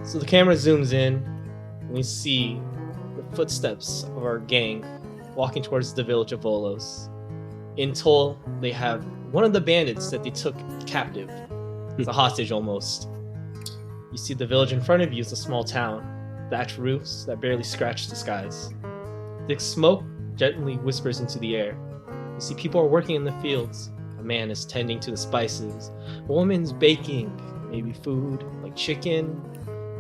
So the camera zooms in, and we see the footsteps of our gang walking towards the village of Volos. In tow, they have one of the bandits that they took captive. It's a hostage almost. You see the village in front of you is a small town. Thatched roofs that barely scratch the skies. Thick smoke gently whispers into the air. You see people are working in the fields. A man is tending to the spices. A woman's baking, maybe food like chicken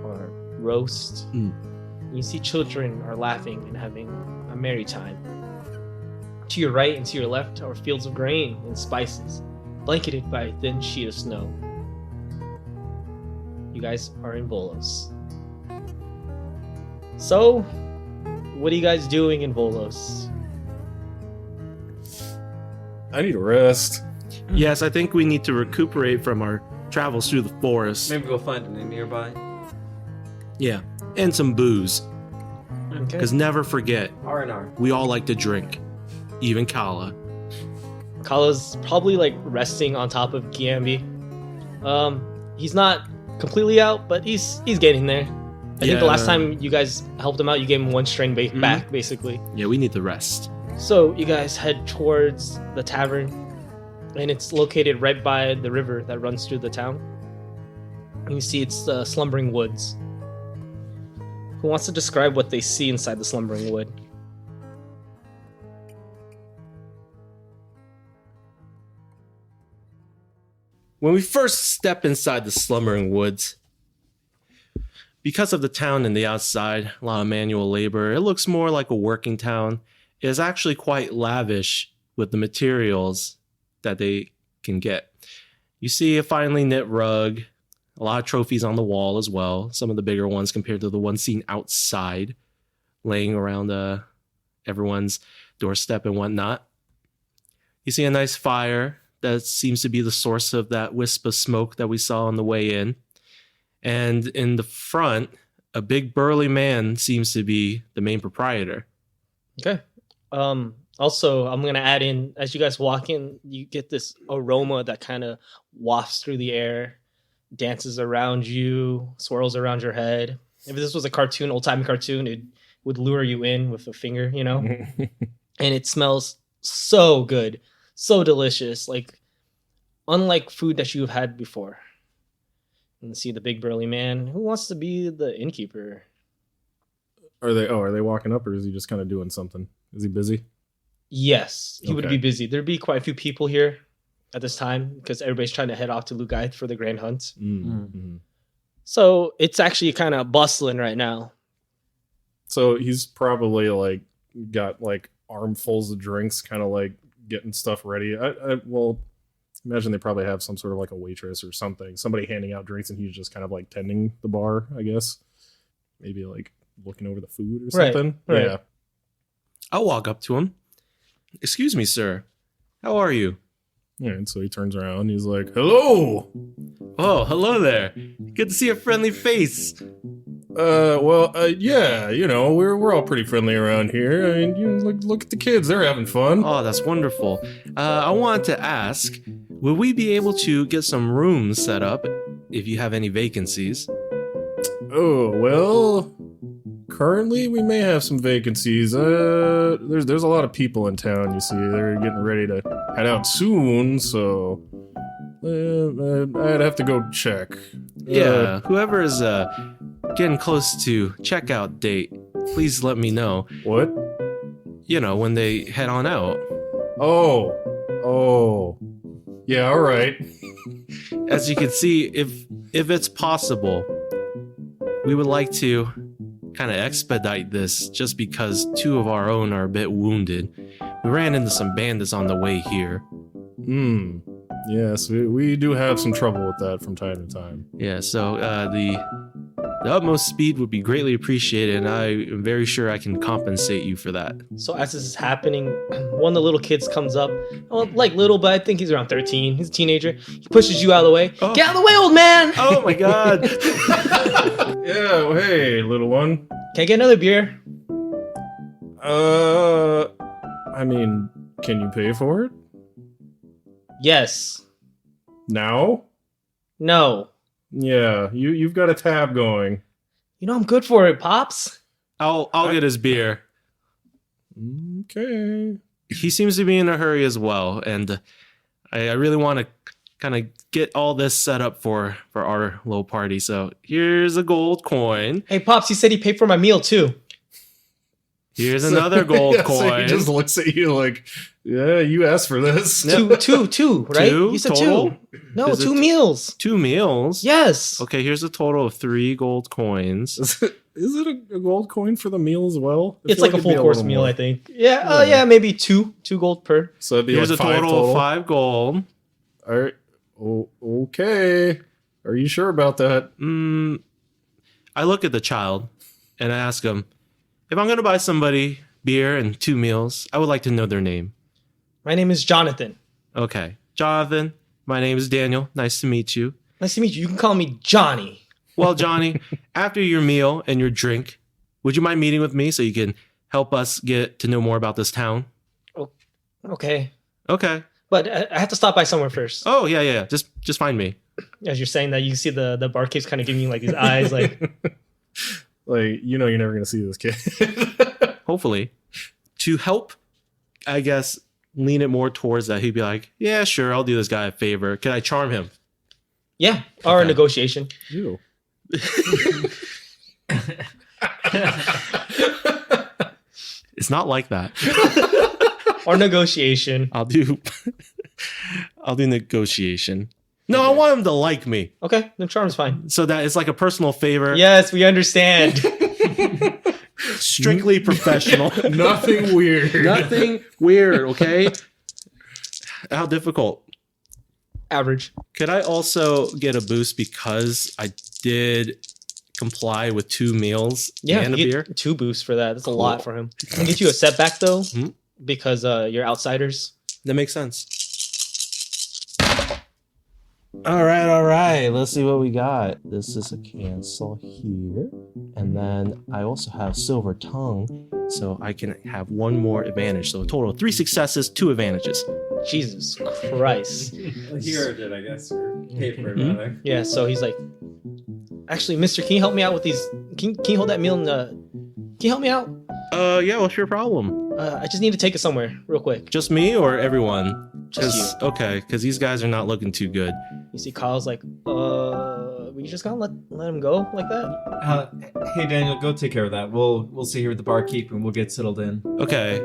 or roast. You see children are laughing and having a merry time. To your right and to your left are fields of grain and spices, blanketed by a thin sheet of snow. You guys are in Volos. So, what are you guys doing in Volos? I need a rest. Yes, I think we need to recuperate from our travels through the forest. Maybe go find an inn nearby. Yeah, and some booze. Okay. Because never forget, R&R. we all like to drink. Even Kala. Kala's probably like resting on top of Giambi. He's not completely out, but he's getting there. I think the last time you guys helped him out, you gave him one string back, basically. Yeah, we need the rest. So you guys head towards the tavern, and it's located right by the river that runs through the town. And you see it's the Slumbering Woods. Who wants to describe what they see inside the Slumbering Wood? When we first step inside the Slumbering Woods, because of the town and the outside, a lot of manual labor, it looks more like a working town. It is actually quite lavish with the materials that they can get. You see a finely knit rug, a lot of trophies on the wall as well, some of the bigger ones compared to the ones seen outside, laying around everyone's doorstep and whatnot. You see a nice fire that seems to be the source of that wisp of smoke that we saw on the way in. And in the front, a big burly man seems to be the main proprietor. Okay. Also, I'm going to add in, as you guys walk in, you get this aroma that kind of wafts through the air, dances around you, swirls around your head. If this was a cartoon, old-timey cartoon, it would lure you in with a finger, you know? And it smells so good, so delicious, like unlike food that you've had before. And see the big burly man. Who wants to be the innkeeper? Are they walking up, or is he just kind of doing something? Is he busy? Yes, he would be busy. There'd be quite a few people here at this time because everybody's trying to head off to Lugaith for the Grand Hunt. Mm-hmm. So it's actually kind of bustling right now. So he's probably like got like armfuls of drinks, kind of like getting stuff ready. I imagine they probably have some sort of like a waitress or something, somebody handing out drinks, and he's just kind of like tending the bar, I guess. Maybe like looking over the food or something. Right. Yeah. I'll walk up to him. Excuse me, sir. How are you? Yeah, and so he turns around. He's like, "Hello." Oh, hello there. Good to see a friendly face. Yeah, you know, we're all pretty friendly around here. I mean, you look at the kids; they're having fun. Oh, that's wonderful. I wanted to ask, will we be able to get some rooms set up if you have any vacancies? Oh, well, currently we may have some vacancies. There's a lot of people in town, you see. They're getting ready to head out soon, so I'd have to go check. Yeah, whoever is getting close to checkout date, please let me know. What? You know, when they head on out. Oh. Yeah, all right. As you can see, if it's possible, we would like to kind of expedite this just because two of our own are a bit wounded. We ran into some bandits on the way here. Yes, we do have some trouble with that from time to time. Yeah, so the utmost speed would be greatly appreciated, and I am very sure I can compensate you for that. So as this is happening, one of the little kids comes up. Oh, like little, but I think he's around 13. He's a teenager. He pushes you out of the way. Oh. Get out of the way, old man! Oh my god! Yeah, well, hey, little one. Can I get another beer? I mean, can you pay for it? Yes. Now? No. Yeah, you've got a tab going. You know I'm good for it, Pops. I'll get his beer. Okay. He seems to be in a hurry as well, and I really want to kind of get all this set up for our little party. So here's a gold coin. Hey, Pops, he said he paid for my meal too. Here's another gold coin. So he just looks at you like, yeah, you asked for this. Two, right? Two You said total? two. No, Is it 2 meals. 2 meals? Yes. Okay, here's a total of 3 gold coins. Is it a gold coin for the meal as well? I It's feel like a it'd full be course little meal, more. I think. Yeah, maybe two gold per. So it'd be Here's like a 5 total of 5 gold. All right. Oh, okay. Are you sure about that? I look at the child and I ask him, if I'm going to buy somebody beer and 2 meals, I would like to know their name. My name is Jonathan. Okay. Jonathan, my name is Daniel. Nice to meet you. Nice to meet you. You can call me Johnny. Well, Johnny, after your meal and your drink, would you mind meeting with me so you can help us get to know more about this town? Okay. Okay. But I have to stop by somewhere first. Oh, yeah. Just find me. As you're saying that, you can see the barkeep's kind of giving you like these eyes, like, Like, you know you're never going to see this kid. Hopefully. To help, I guess, lean it more towards that, he'd be like, yeah, sure, I'll do this guy a favor. Can I charm him? yeah, or a Okay. negotiation. You. It's not like that. Or negotiation. I'll do negotiation. No, I want him to like me. Okay, then charm's fine. So that it's like a personal favor. Yes, we understand. Strictly professional. Nothing weird. Nothing weird, okay? How difficult? Average. Could I also get a boost because I did comply with 2 meals Yeah, and a you beer? get 2 boosts for that. That's a Cool. lot for him. Can get you a setback though, Mhm. because you're outsiders. That makes sense. All right. Let's see what we got. This is a cancel here. And then I also have silver tongue, so I can have 1 more advantage. So a total of 3 successes, 2 advantages. Jesus Christ. Hero did, I guess, or paper Mhm. rather. Yeah, so he's like, actually, mister, can you help me out with these? Can you hold that meal in the. Can you help me out? Yeah, what's your problem? I just need to take it somewhere real quick. Just me or everyone? Just you. Okay, because these guys are not looking too good. You see Kyle's like, we just gonna let him go like that? Hey Daniel, go take care of that. We'll see here with the barkeep and we'll get settled in. Okay,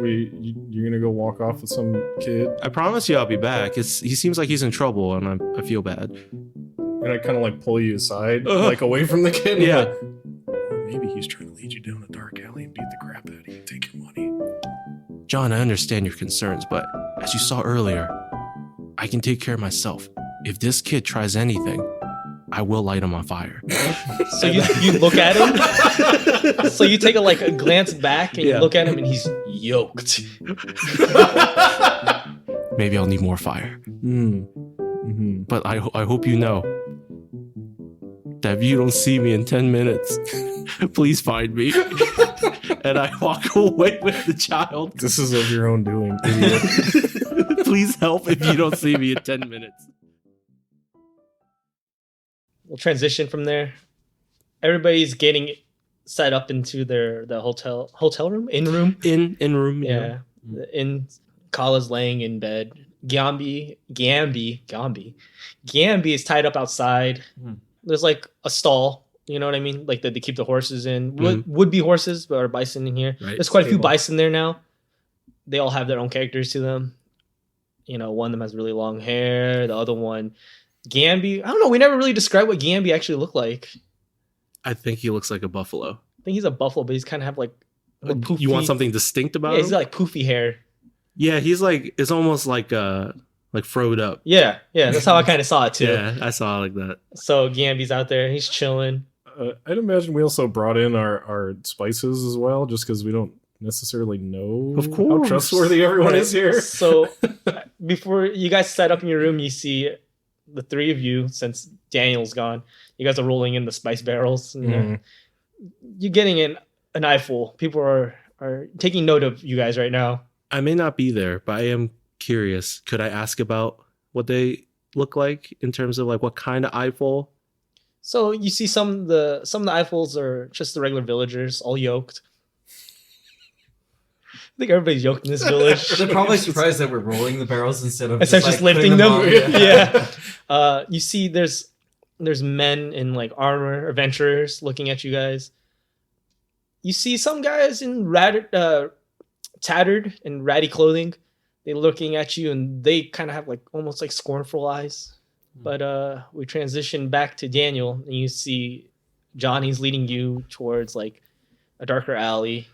You're going to go walk off with some kid? I promise you I'll be back. He seems like he's in trouble, and I feel bad. And I kind of like pull you aside, Uh-huh. like away from the kid. and Yeah. like, or maybe he's trying to lead you down a dark alley and beat the crap out of you and take your money. John, I understand your concerns, but as you saw earlier, I can take care of myself. If this kid tries anything, I will light him on fire. So you look at him. So you take a glance back and Yeah. you look at him and he's yoked. Maybe I'll need more fire. Mm-hmm. But I hope you know that if you don't see me in 10 minutes, please find me. And I walk away with the child. This is of your own doing, idiot. Please help if you don't see me in 10 minutes. We'll transition from there. Everybody's getting set up into the hotel room, in room. In room. Yeah. In Kala's laying in bed. Gambi is tied up outside. Hmm. There's like a stall, you know what I mean? Like that they keep the horses in. Mhm. Would be horses, but are bison in here. Right. There's quite a few Stable. bison there now. They all have their own characters to them. You know, one of them has really long hair. The other one, Gambi. I don't know. We never really described what Gambi actually looked like. I think he looks like a buffalo. I think he's a buffalo, but he's kind of have like poofy. You want something distinct about Yeah, him? he's got like poofy hair. Yeah, he's like, it's almost like froed up. Yeah, that's how I kind of saw it too. Yeah, I saw it like that. So Gambi's out there. He's chilling. I'd imagine we also brought in our spices as well, just because we don't necessarily know Of how course. trustworthy everyone is here. So before you guys set up in your room, you see the 3 of you, since Daniel's gone, you guys are rolling in the spice barrels. And, Mm. you're getting an eyeful. People are taking note of you guys right now. I may not be there, but I am curious. Could I ask about what they look like in terms of like what kind of eyeful? So you see some of the Eiffels are just the regular villagers, all yoked. I think everybody's yoked in this village. They're probably surprised that we're rolling the barrels instead of just lifting them. Yeah. You see, there's men in like armor, adventurers, looking at you guys. You see some guys in tattered and ratty clothing. They're looking at you, and they kind of have like almost like scornful eyes. But we transition back to Daniel, and you see Johnny's leading you towards like a darker alley.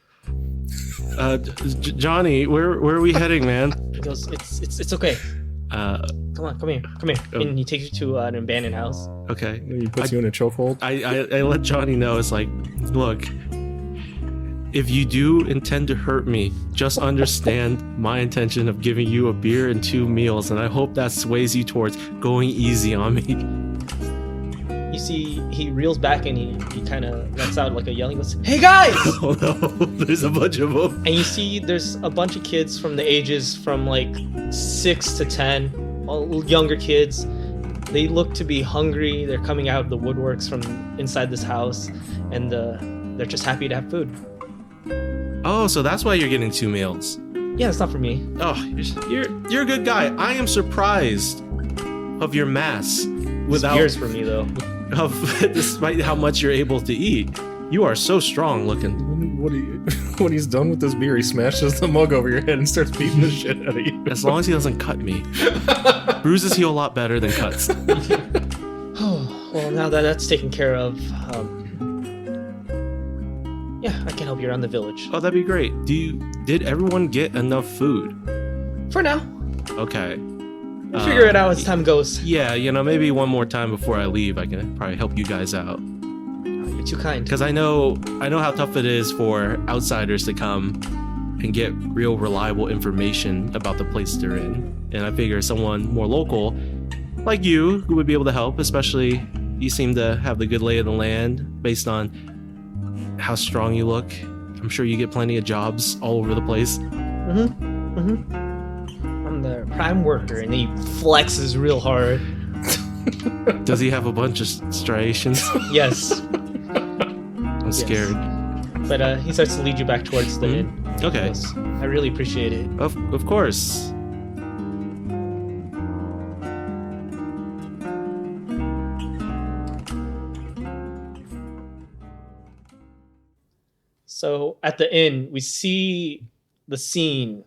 Johnny, where are we heading, man? He goes, it's okay. Come here. And he takes you to an abandoned house. Okay. He puts you in a chokehold. I let Johnny know. It's like, look, if you do intend to hurt me, just understand my intention of giving you a beer and 2 meals, and I hope that sways you towards going easy on me. You see, he reels back and he kind of lets out like a yell. He goes, "Hey guys!" Oh no, there's a bunch of them. And you see, there's a bunch of kids from the ages from like 6 to 10, all younger kids. They look to be hungry. They're coming out of the woodworks from inside this house, and they're just happy to have food. Oh, so that's why you're getting 2 meals. Yeah, it's not for me. Oh, you're a good guy. I am surprised of your mass. Without Beers for me though. Despite how much you're able to eat, you are so strong looking. When he's done with this beer, he smashes the mug over your head and starts beating the shit out of you. As long as he doesn't cut me. Bruises heal a lot better than cuts. Oh, well, now that that's taken care of, yeah, I can help you around the village. Oh, that'd be great. Did everyone get enough food? For now. Okay. We'll figure it out as time goes. Yeah, maybe one more time before I leave, I can probably help you guys out. Oh, you're too kind. Because I know how tough it is for outsiders to come and get real reliable information about the place they're in. And I figure someone more local, like you, who would be able to help, especially you seem to have the good lay of the land based on how strong you look. I'm sure you get plenty of jobs all over the place. I'm the prime worker, and he flexes real hard. Does he have a bunch of striations? Yes. I'm scared. But he starts to lead you back towards the inn. Okay. He goes, I really appreciate it. Of course. So at the inn, we see the scene.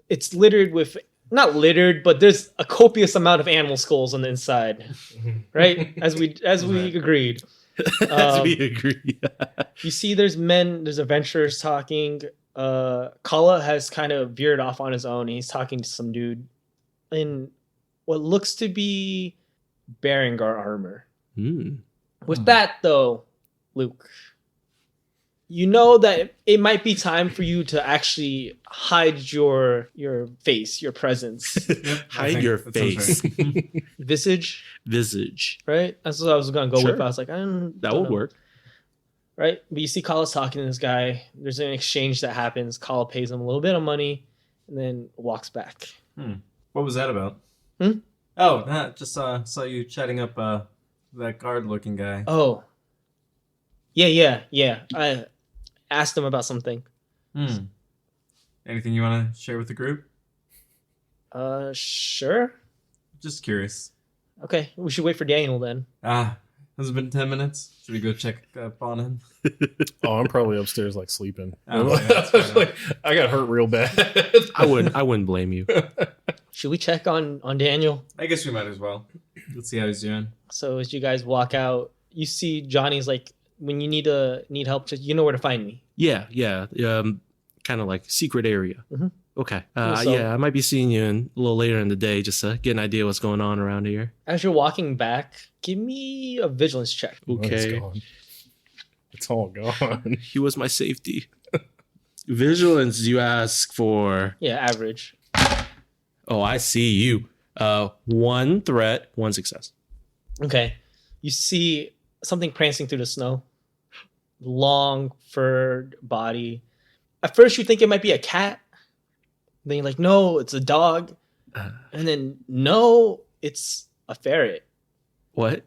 It's littered with, not littered, but there's a copious amount of animal skulls on the inside, right? As we agreed. As we agree. You see, there's adventurers talking. Kala has kind of veered off on his own. And he's talking to some dude in what looks to be Berengar armor. With that, though, Luke, you know that it might be time for you to actually hide your face, your presence. Hide your face. Visage, right? That's what I was gonna go with. I was like, that would work, right? But you see Kala's talking to this guy. There's an exchange that happens. Kala pays him a little bit of money and then walks back. What was that about? Oh, just saw you chatting up that guard-looking guy. Oh, yeah. I asked him about something. Anything you want to share with the group? Sure. Just curious. Okay, we should wait for Daniel then. Has it been 10 minutes? Should we go check up on him? Oh, I'm probably upstairs like sleeping. Like, I got hurt real bad. I wouldn't blame you. Should we check on Daniel? I guess we might as well. Let's see how he's doing. So as you guys walk out, you see Johnny's like, when you need help, just you know where to find me. Yeah. Kind of like secret area. Okay. So, I might be seeing you a little later in the day just to get an idea what's going on around here. As you're walking back, give me a vigilance check. Okay. It's all gone. He was my safety. Vigilance, you ask for? Yeah, average. Oh, I see you. 1 threat, 1 success. Okay. You see something prancing through the snow. Long, furred body. At first you think it might be a cat. Then you're like, no, it's a dog. And then, no, it's a ferret. What?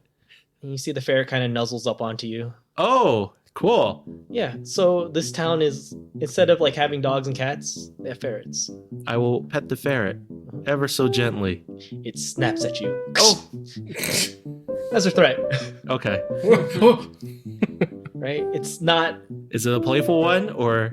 and you see the ferret kind of nuzzles up onto you. Oh, cool. Yeah, so this town is, instead of like having dogs and cats, they have ferrets. I will pet the ferret ever so gently. It snaps at you. Oh, That's a threat, okay. right? It's not. Is it a playful one or?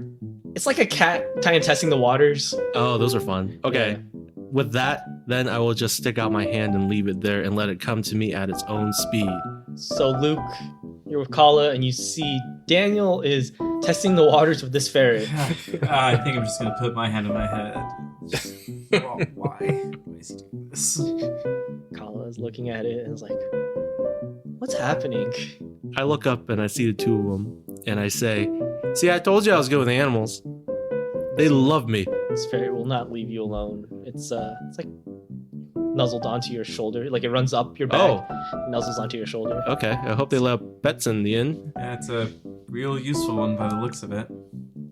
It's like a cat kind of testing the waters. Oh, those are fun. Okay. Yeah. With that, then I will just stick out my hand and leave it there and let it come to me at its own speed. So Luke, you're with Kala, and you see Daniel is testing the waters with this ferret. I think I'm just gonna put my hand on my head. Well, why is he doing this? Kala is looking at it and is like, "What's happening?" I look up and I see the two of them and I say, "See, I told you I was good with animals. They love me." This ferret will not leave you alone. It's like nuzzled onto your shoulder, like it runs up your back, nuzzles onto your shoulder. Okay. I hope they let pets in the inn. Yeah, it's a real useful one by the looks of it.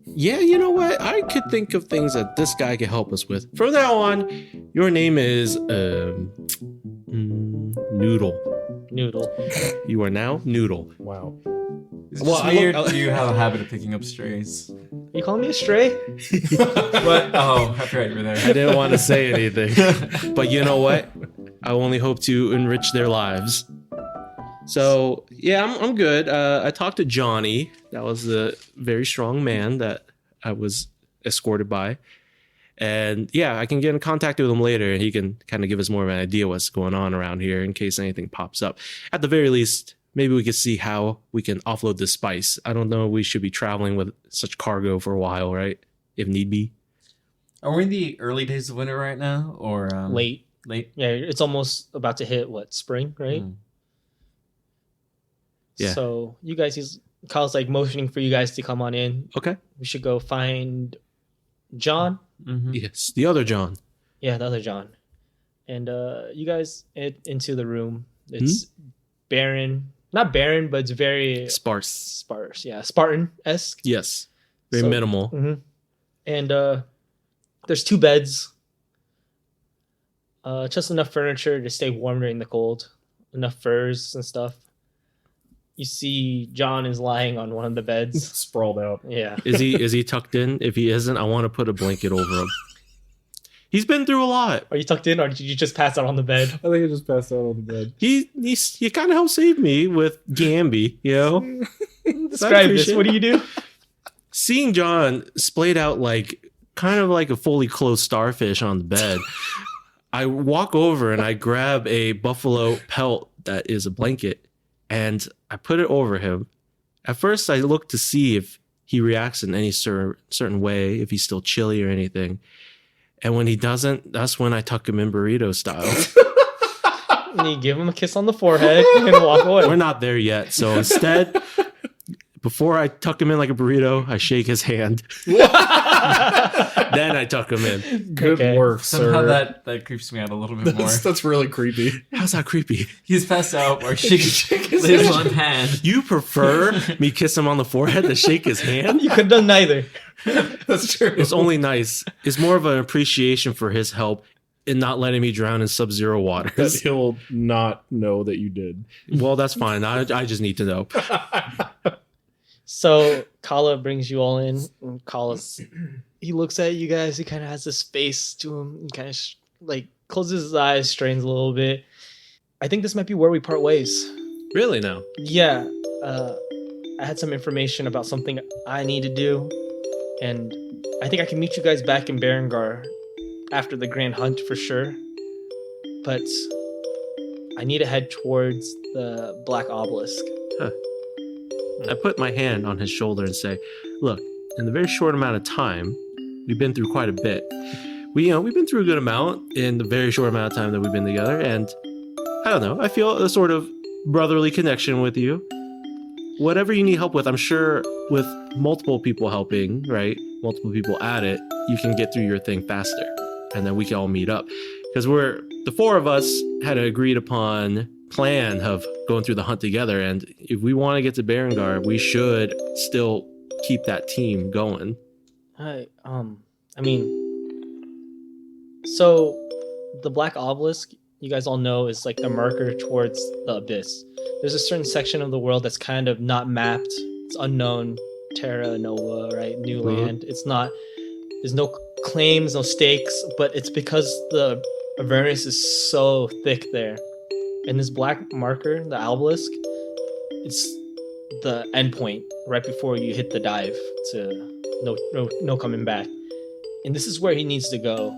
Yeah, you know what? I could think of things that this guy could help us with. From now on, your name is Noodle. Noodle. You are now Noodle. Wow. Is Well, well, I weird? look- Do you have a habit of picking up strays? Are you calling me a stray? What? Oh, I forgot you were I there. didn't want to say anything. But you know what? I only hope to enrich their lives. So, yeah, I'm good. I talked to Johnny. That was the very strong man that I was escorted by. And yeah, I can get in contact with him later and he can kind of give us more of an idea what's going on around here in case anything pops up. At the very least, maybe we could see how we can offload this spice. I don't know. We should be traveling with such cargo for a while, right? If need be. Are we in the early days of winter right now, or Late. Late. Yeah, it's almost about to hit spring, right? Mm. Yeah. So you guys, Kyle's like motioning for you guys to come on in. Okay. We should go find John. Mm-hmm. Yes. The other John. Yeah, the other John. And you guys into the room. It's barren. Not barren, but it's very Sparse. sparse. Yeah, Spartan-esque. Yes. Very So- minimal. Mm-hmm. And there's 2 beds. Just enough furniture to stay warm during the cold. Enough furs and stuff. You see John is lying on one of the beds. Sprawled out. Yeah. Is he tucked in? If he isn't, I want to put a blanket over him. He's been through a lot. Are you tucked in or did you just pass out on the bed? I think I just passed out on the bed. He kind of helped save me with Gamby, you know? Describe this. appreciate What do you do? Seeing John splayed out kind of like a fully clothed starfish on the bed, I walk over and I grab a buffalo pelt that is a blanket and I put it over him. At first, I look to see if he reacts in any certain way, if he's still chilly or anything. And when he doesn't, that's when I tuck him in burrito style. And you give him a kiss on the forehead and walk away. We're not there yet. So instead, before I tuck him in like a burrito, I shake his hand. Then I tuck him in. Good Okay. work, Somehow sir. that creeps me out a little bit more. That's really creepy. How's that creepy? He's passed out or shaking his one hand. You prefer me kiss him on the forehead to shake his hand? You could have done neither. That's true. It's only nice. It's more of an appreciation for his help in not letting me drown in sub-zero that waters. he'll not know that you did. Well, that's fine. I just need to know. So Kala brings you all in. And he looks at you guys. He kind of has this face to him. He kind of closes his eyes, strains a little bit. I think this might be where we part ways. Really now? Yeah. I had some information about something I need to do. And I think I can meet you guys back in Berengar after the Grand Hunt for sure. But I need to head towards the Black Obelisk. I put my hand on his shoulder and say, look, in the very short amount of time, we've been through quite a bit. We've been through a good amount in the very short amount of time that we've been together. And I don't know, I feel a sort of brotherly connection with you. Whatever you need help with, I'm sure with multiple people helping, right? Multiple people at it, you can get through your thing faster. And then we can all meet up. Because the 4 of us had an agreed upon plan of going through the hunt together. And if we want to get to Berengar, we should still keep that team going. So the Black Obelisk, you guys all know, is like the marker towards the abyss. there's a certain section of the world that's kind of not mapped. It's unknown, Terra Nova, right? New land. It's not. There's no claims, no stakes, but it's because the Avernus is so thick there. And this black marker, the obelisk, it's the endpoint right before you hit the dive to no coming back. And this is where he needs to go.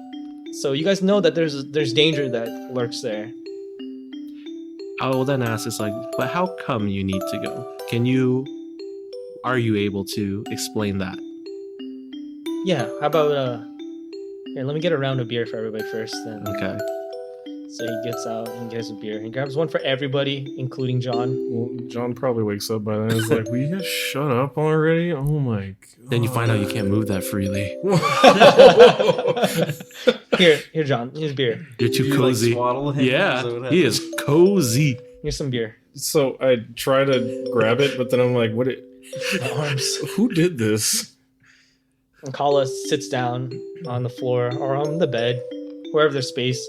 So you guys know that there's danger that lurks there. I will then ask this, like, but how come you need to go? Are you able to explain that? Yeah, how about here, let me get a round of beer for everybody first then. Okay. So he gets out and gets a beer. He grabs one for everybody, including John. Well, John probably wakes up by then. He's like, "Will you just shut up already? Oh my god!" Then you find out you can't move that freely. Here, John. Here's beer. You're too You, cozy. like, swaddle him? Is that Yeah, what he happens? is cozy. Here's some beer. So I try to grab it, but then I'm like, My arms. Who did this? And Kala sits down on the floor or on the bed, wherever there's space.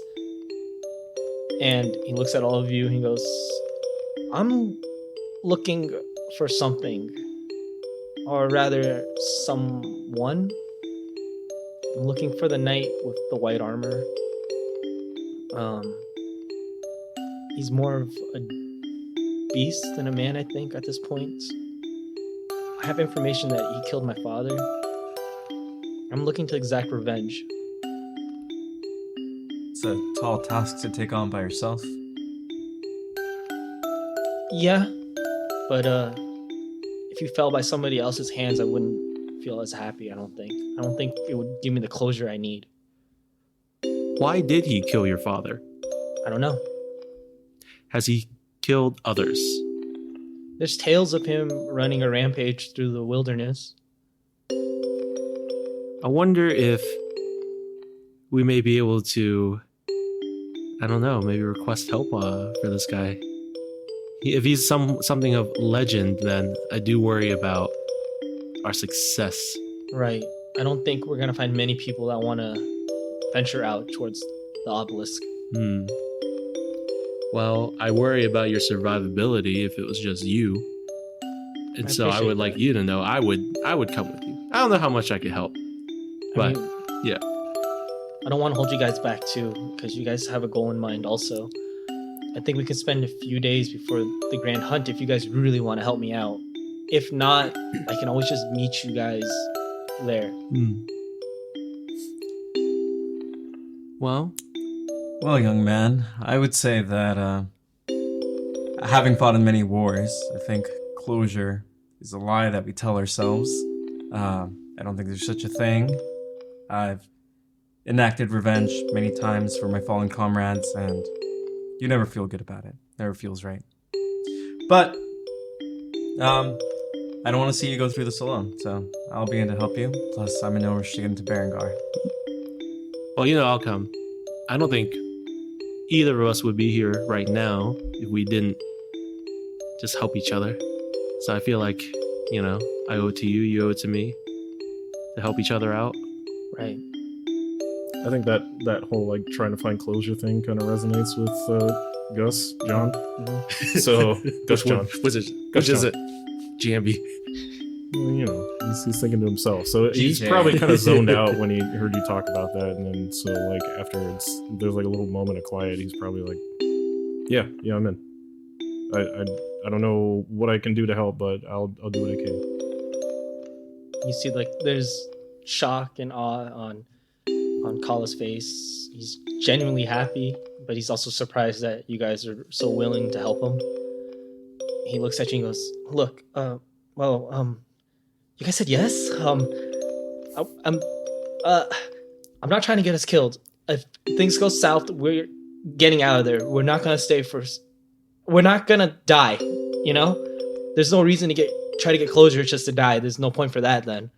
And he looks at all of you and he goes, I'm looking for something. Or rather, someone. I'm looking for the knight with the white armor. He's more of a beast than a man, I think, at this point. I have information that he killed my father. I'm looking to exact revenge. It's a tall task to take on by yourself. Yeah, but if you fell by somebody else's hands, I wouldn't feel as happy, I don't think. I don't think it would give me the closure I need. Why did he kill your father? I don't know. Has he killed others? There's tales of him running a rampage through the wilderness. I wonder if we may be able to, I don't know, maybe request help for this guy. If he's something of legend, then I do worry about our success. Right. I don't think we're gonna find many people that want to venture out towards the obelisk. Well, I worry about your survivability if it was just you. And so I would like you to know I would come with you. I don't know how much I could help. But yeah. I don't want to hold you guys back too, because you guys have a goal in mind also. I think we could spend a few days before the grand hunt if you guys really want to help me out. If not, I can always just meet you guys there. Well, young man, I would say that having fought in many wars, I think closure is a lie that we tell ourselves. I don't think there's such a thing. I've enacted revenge many times for my fallen comrades, and you never feel good about it. Never feels right. But I don't want to see you go through this alone, so I'll be in to help you. Plus, I'm in no rush to get into Berengar. well, I'll come. I don't think either of us would be here right now if we didn't just help each other. So I feel like, I owe it to you, you owe it to me to help each other out. Right. I think that whole like trying to find closure thing kind of resonates with Gus, John. Mm-hmm. So Gus, John. Which is it? Jambi. Well, he's thinking to himself. So he's GJ. probably kind of zoned out when he heard you talk about that, and then so like afterwards, there's like a little moment of quiet. He's probably like, "Yeah, I'm in. I don't know what I can do to help, but I'll do what I can." You see, like, there's shock and awe on Kala's face. He's genuinely happy, but he's also surprised that you guys are so willing to help him. He looks at you and goes, "Look, you guys said yes? I'm not trying to get us killed. If things go south, we're getting out of there. We're not gonna stay we're not gonna die, There's no reason to try to get closure just to die. There's no point for that then."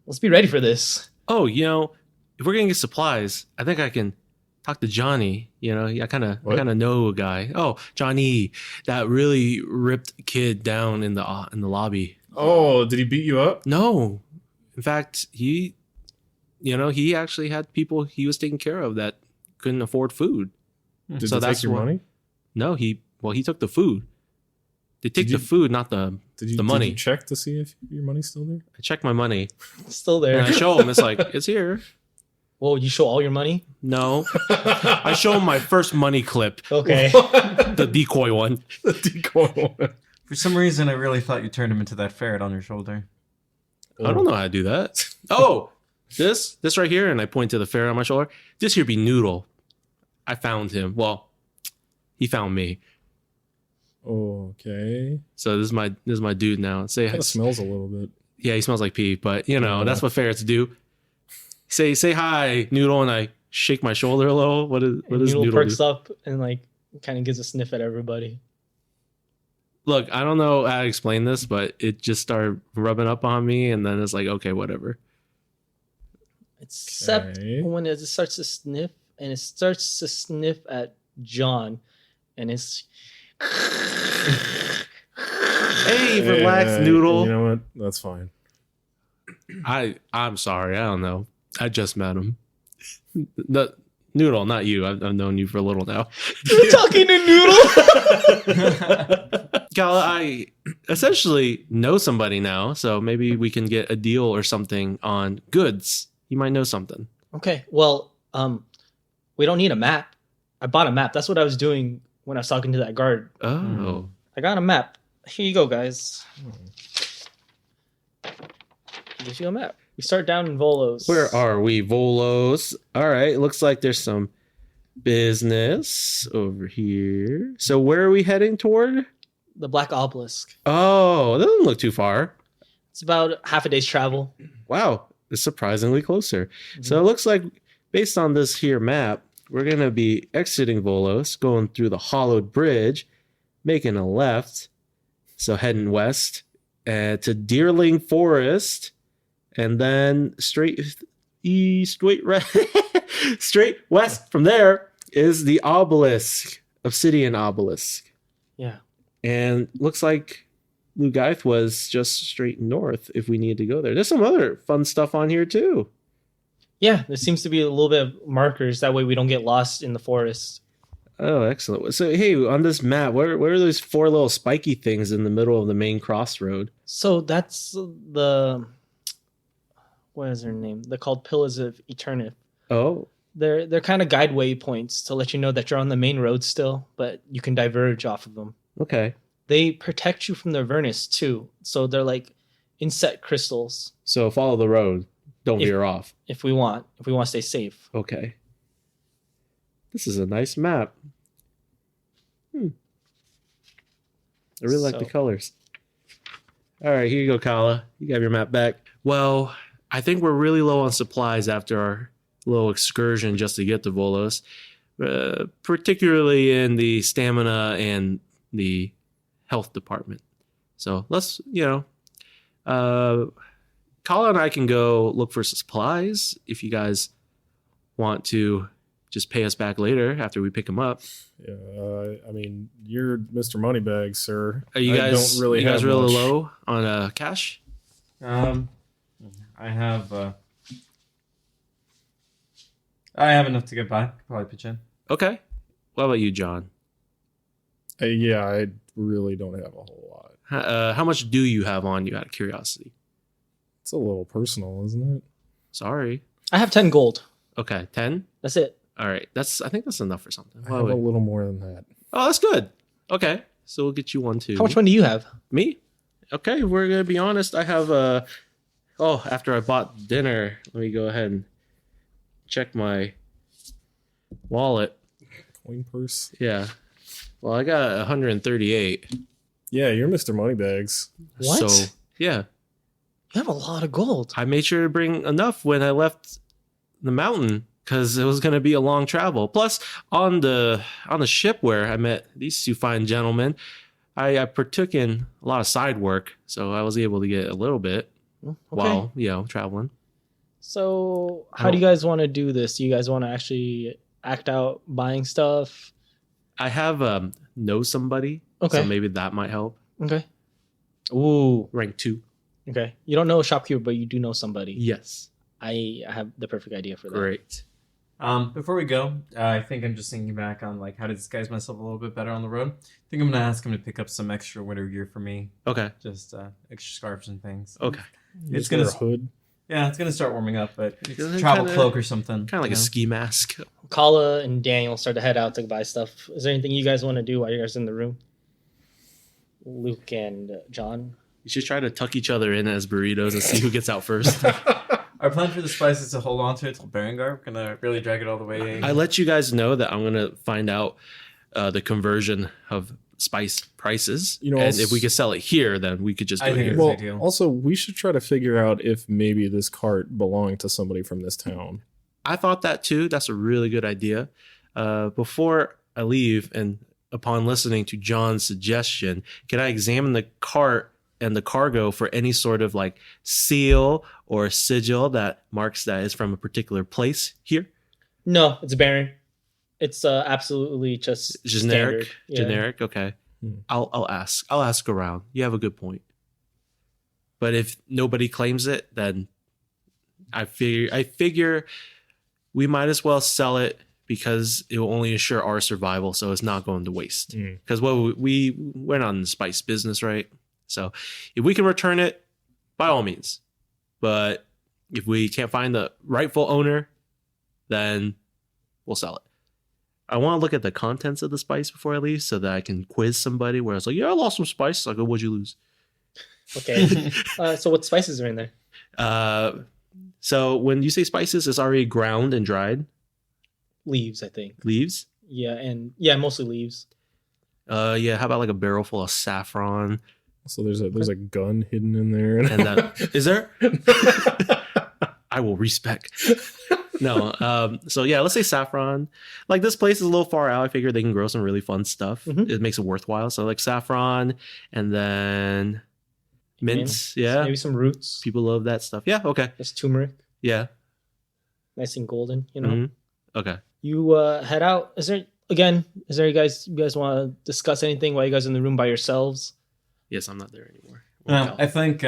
Let's be ready for this. Oh, if we're gonna get supplies, I think I can talk to Johnny. You know, I kind What? of know a guy. Oh, Johnny, that really ripped kid down in the lobby. Oh, did he beat you up? No, in fact, he actually had people he was taking care of that couldn't afford food. Did So they that's take your what- money? No, he took the food. They take Did the you- food, not the Did money. you check to see if your money's still there? I check my money It's still there. and I show him. It's like it's here. Whoa, you show all your money? No, I show him my first money clip, Okay. the decoy one. The decoy one. For some reason, I really thought you turned him into that ferret on your shoulder. I don't know how to do that. Oh, this right here, and I point to the ferret on my shoulder. This here be Noodle. I found him. Well, he found me. Okay. So this is my dude now. Say Kind of smells a little bit. yeah, he smells like pee, but you know Yeah. that's what ferrets do. Say hi, Noodle, and I shake my shoulder a little. What And does Noodle Noodle perks do? up and like kind of gives a sniff at everybody. Look, I don't know how to explain this, but it just started rubbing up on me, and then it's like, okay, whatever. Except Okay. when it starts to sniff, and it starts to sniff at John, and it's Hey, relax, Yeah, Noodle. You know what? That's fine. I'm sorry, I don't know. I just met him. The Noodle, not you. I've known you for a little now. you're talking to Noodle. Gala, I essentially know somebody now, so maybe we can get a deal or something on goods. You might know something. Okay, well, we don't need a map. I bought a map. That's what I was doing when I was talking to that guard. Oh. I got a map. Here you go, guys. Here's you a map. We start down in Volos. Where are we, Volos? All right, looks like there's some business over here. So where are we heading toward? the Black Obelisk? Oh, that doesn't look too far. It's about half a day's travel. Wow, it's surprisingly closer. So it looks like, based on this here map, we're going to be exiting Volos, going through the hollowed bridge, making a left, so heading west to Deerling Forest, and then straight east, straight west from there is the obelisk, Obsidian Obelisk. Yeah. And looks like Lugaith was just straight north if we need to go there. There's some other fun stuff on here too. Yeah, there seems to be a little bit of markers. That way we don't get lost in the forest. Oh, excellent. So, hey, on this map, where are those four little spiky things in the middle of the main crossroad? So that's the... What is their name? They're called Pillars of Eternith. Oh, They're kind of guide waypoints to let you know that you're on the main road still, but you can diverge off of them. okay. They protect you from the Avernus too. So they're like insect crystals So follow the road. Don't If- veer off. if we want to stay safe. Okay. This is a nice map. I really like the So- colors. All right, here you go, Kala. You got your map back. Well, I think we're really low on supplies after our little excursion just to get to Volos, particularly in the stamina and the health department. So let's, Kala and I can go look for supplies if you guys want to just pay us back later after we pick them up. Yeah, I mean, you're Mr. Moneybags, sir. Are you I guys don't really you guys have really much. low on cash? I have enough to get by. Could probably pitch in. Okay. What about you, John? Yeah, I really don't have a whole lot. How much do you have on you out of curiosity? It's a little personal, isn't it? Sorry. I have 10 gold. Okay, 10? That's it. All right. I think that's enough for something. I have a little more than that. Oh, that's good. Okay. So we'll get you one too. How much money do you have? Me? Okay, we're gonna be honest. I have after I bought dinner, let me go ahead and check my wallet. Coin purse. Yeah. Well, I got 138. Yeah, you're Mr. Moneybags. What? So yeah, You have a lot of gold. I made sure to bring enough when I left the mountain because it was going to be a long travel. Plus, on the ship where I met these two fine gentlemen, I partook in a lot of side work, so I was able to get a little bit Okay. while traveling. So how do you guys want to do this? Do you guys want to actually act out buying stuff? I have know somebody. Okay. So maybe that might help. Okay. Ooh. Rank 2. Okay. You don't know a shopkeeper, but you do know somebody. Yes. I have the perfect idea for that. Great. Before we go, I think I'm just thinking back on like how to disguise myself a little bit better on the road. I think I'm gonna ask him to pick up some extra winter gear for me, Okay. just extra scarves and things. Okay. It's Is there gonna a hood. Yeah, it's gonna start warming up, but it's a Kinda- travel cloak or something. Kind of like you a know? ski mask. Kala and Daniel start to head out to buy stuff. Is there anything you guys want to do while you guys are in the room? Luke and John. You should try to tuck each other in as burritos and see who gets out first. Our plan for the spice is to hold on to it till Berengar. We're gonna really drag it all the way. I let you guys know that I'm gonna find out the conversion of spice prices, You know, and also- if we could sell it here, then we could just I do it think here. it's- Well, ideal. also we should try to figure out if maybe this cart belonged to somebody from this town. I thought that too. That's a really good idea. Before I leave, and upon listening to John's suggestion, can I examine the cart and the cargo for any sort of like seal or sigil that marks that is from a particular place here? No, it's barren. It's absolutely just Generic. standard. Yeah. Generic. Okay. Hmm. I'll ask. I'll ask around. You have a good point. But if nobody claims it, then I figure we might as well sell it because it will only ensure our survival, so it's not going to waste. Mm. Because we're not in the spice business, right? So if we can return it, by all means. But if we can't find the rightful owner, then we'll sell it. I want to look at the contents of the spice before I leave so that I can quiz somebody where it's like, yeah, I lost some spice. I go, what'd you lose? Okay. So what spices are in there? So when you say spices, it's already ground and dried Leaves, I think. leaves. Yeah, mostly leaves. Yeah. How about like a barrel full of saffron? So there's a gun hidden in there. And that is there? I will respec. No. So yeah, let's say saffron. Like this place is a little far out. I figure they can grow some really fun stuff. Mhm. It makes it worthwhile. So like saffron and then mints. Yeah. Maybe some roots. People love that stuff. Yeah. Okay. Just turmeric. Yeah. Nice and golden, you know. Mhm. Okay. You head out. Is there you guys want to discuss anything while you guys are in the room by yourselves? Yes, I'm not there anymore. I think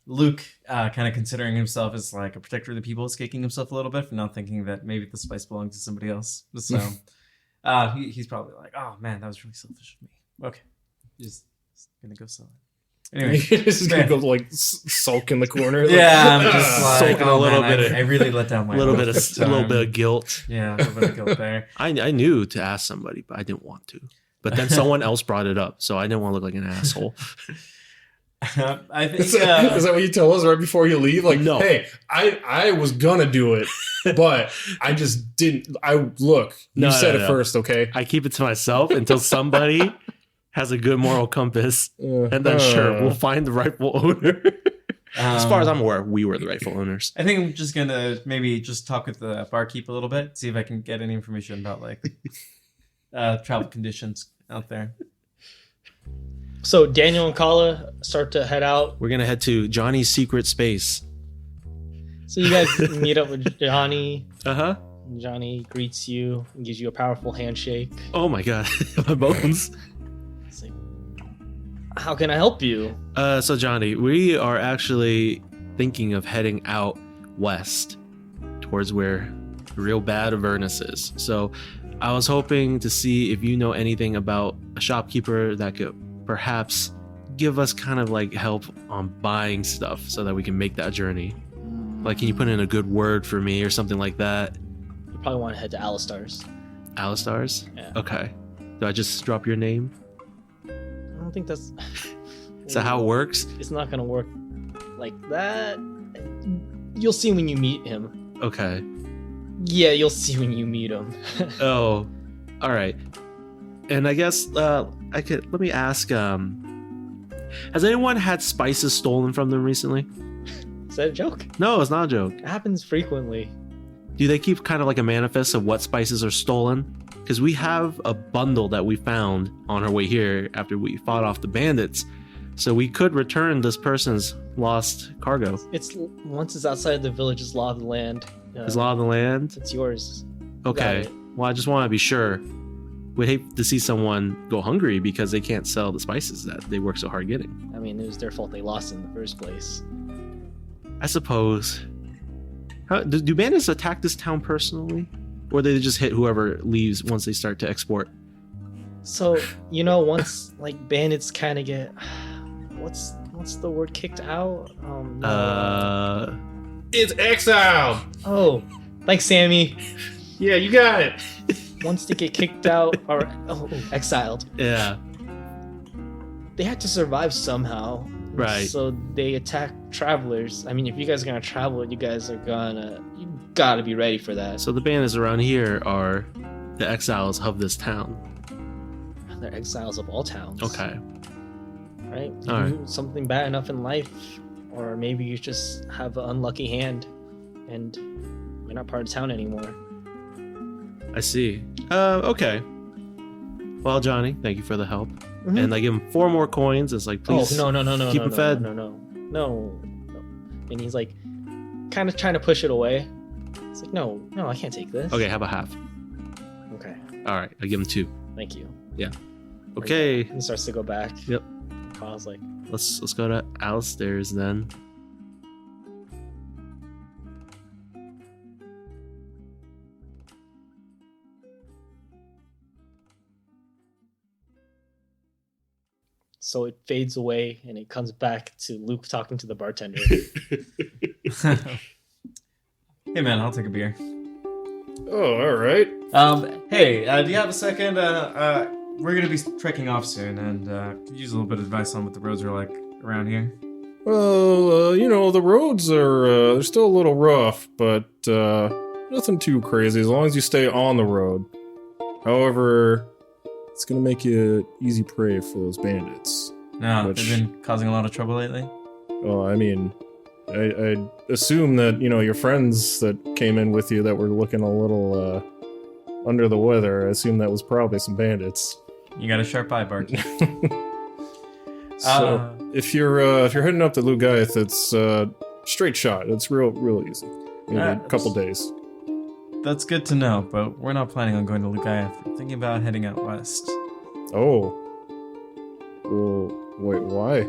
Luke, kind of considering himself as like a protector of the people, is kicking himself a little bit for not thinking that maybe the spice belongs to somebody else. So he's probably like, "Oh man, that was really selfish of me." Okay, just gonna go sell it. Anyway, This is gonna go like sulk in the corner. Like, yeah, I'm just like, Sulking a little man, bit. I really let down my a little oath bit this of time. guilt. Yeah, a little bit of guilt there. I knew to ask somebody, but I didn't want to. But then someone else brought it up, so I didn't want to look like an asshole. I think Is that what you tell us right before you leave? Like, No. hey, I was gonna do it, but I just didn't. You No, said no. it first, okay? I keep it to myself until somebody has a good moral compass, and then sure, we'll find the rightful owner. As far as I'm aware, we were the rightful owners. I think I'm just gonna maybe just talk with the barkeep a little bit, see if I can get any information about like travel conditions out there. So Daniel and Kala start to head out. We're gonna head to Johnny's secret space. So you guys meet up with Johnny. Uh-huh. Johnny greets you and gives you a powerful handshake. Oh my god, my bones. It's like, how can I help you? So Johnny, we are actually thinking of heading out west towards where the real bad Avernus is. So I was hoping to see if you know anything about a shopkeeper that could perhaps give us kind of like help on buying stuff so that we can make that journey. Like, can you put in a good word for me or something like that? You probably want to head to Alistar's. Alistar's? Yeah. Okay. Do I just drop your name? I don't think that's. Is that how it works? It's not gonna work like that. You'll see when you meet him. Okay. Yeah, you'll see when you meet him. Oh, all right. And I guess let me ask, has anyone had spices stolen from them recently? Is that a joke? No, it's not a joke. It happens frequently. Do they keep kind of like a manifest of what spices are stolen? Because we have a bundle that we found on our way here after we fought off the bandits. So we could return this person's lost cargo. It's once it's outside the village, it's law of the land. Is law of the land? It's yours. Okay. it. Well, I just want to be sure. Would hate to see someone go hungry because they can't sell the spices that they work so hard getting. I mean, it was their fault they lost in the first place. I suppose. Do bandits attack this town personally? Or do they just hit whoever leaves once they start to export? So, you know, once like bandits kind of get what's the word, kicked out? It's exiled. Oh, thanks, Sammy. Yeah, you got it. Once they get kicked out or exiled, Yeah. they have to survive somehow. Right. So they attack travelers. I mean, if you guys are gonna travel, you gotta be ready for that. So the bandits around here are the exiles of this town. They're exiles of all towns. Okay. Right? You All right. do something bad enough in life, or maybe you just have an unlucky hand and you're not part of town anymore. I see. Okay. Well, Johnny, thank you for the help. Mhm. And I give him 4 more coins. It's like, please. No, keep him fed. No. And he's like kind of trying to push it away. It's like, no, I can't take this. Okay, how about half? Okay. All right, I give him 2. Thank you. Okay, He starts to go back. Yep. Kyle's like, let's go to Alistair's then. so it fades away and it comes back to Luke talking to the bartender. Hey man, I'll take a beer. Oh, all right. Hey, do you have a second? We're gonna be trekking off soon, and could use a little bit of advice on what the roads are like around here. Well, the roads are they're still a little rough, but nothing too crazy as long as you stay on the road. However, it's gonna make you easy prey for those bandits. No, they've been causing a lot of trouble lately. Well, I mean, I assume that your friends that came in with you that were looking a little under the weather. I assume that was probably some bandits. You got a sharp eye, Bart. So if you're heading up to Lugaith, it's straight shot. It's real easy. Maybe a couple days. That's good to know, but we're not planning on going to Lugaith. We're thinking about heading out west. Oh. Well, wait, why?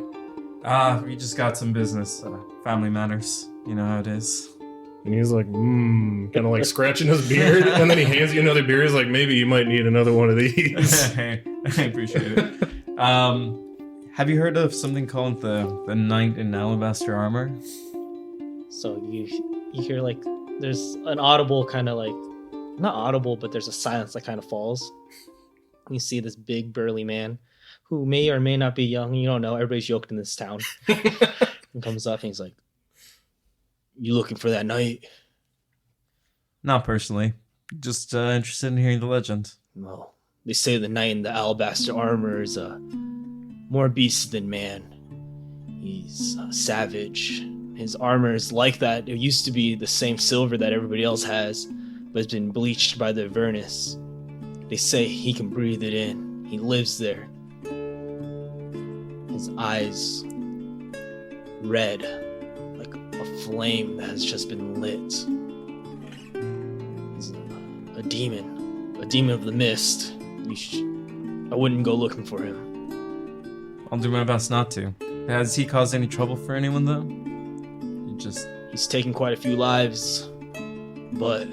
We just got some business, family matters. You know how it is. And he's like, kind of like scratching his beard, and then he hands you another beer. He's like, maybe you might need another one of these. I appreciate it. Have you heard of something called the Knight in Alabaster Armor? So you hear like there's an audible kind of like, not audible, but there's a silence that kind of falls. You see this big burly man who may or may not be young. You don't know. Everybody's yoked in this town. He comes up and he's like, "You looking for that knight?" Not personally. Just interested in hearing the legend. Well, they say the knight in the alabaster armor is more beast than man. He's savage. His armor is like that. It used to be the same silver that everybody else has, but it's been bleached by the Avernus. They say he can breathe it in. He lives there. His eyes red, like a flame that has just been lit. He's a demon of the mist. I wouldn't go looking for him. I'll do my best not to. Has he caused any trouble for anyone, though? He's taken quite a few lives, but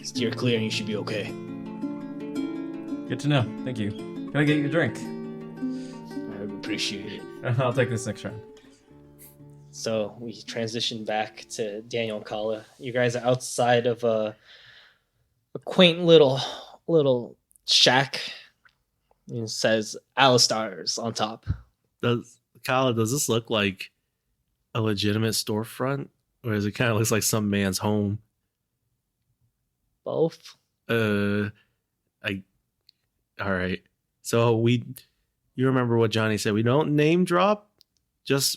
steer clear and you should be okay. Good to know. Thank you. Can I get you a drink? I would appreciate it. I'll take this next round. So we transition back to Daniel and Kala. You guys are outside of a quaint little shack. It says Alistar's on top. Kala, does this look like a legitimate storefront, or does it kind of looks like some man's home? Both. All right. So you remember what Johnny said? We don't name drop.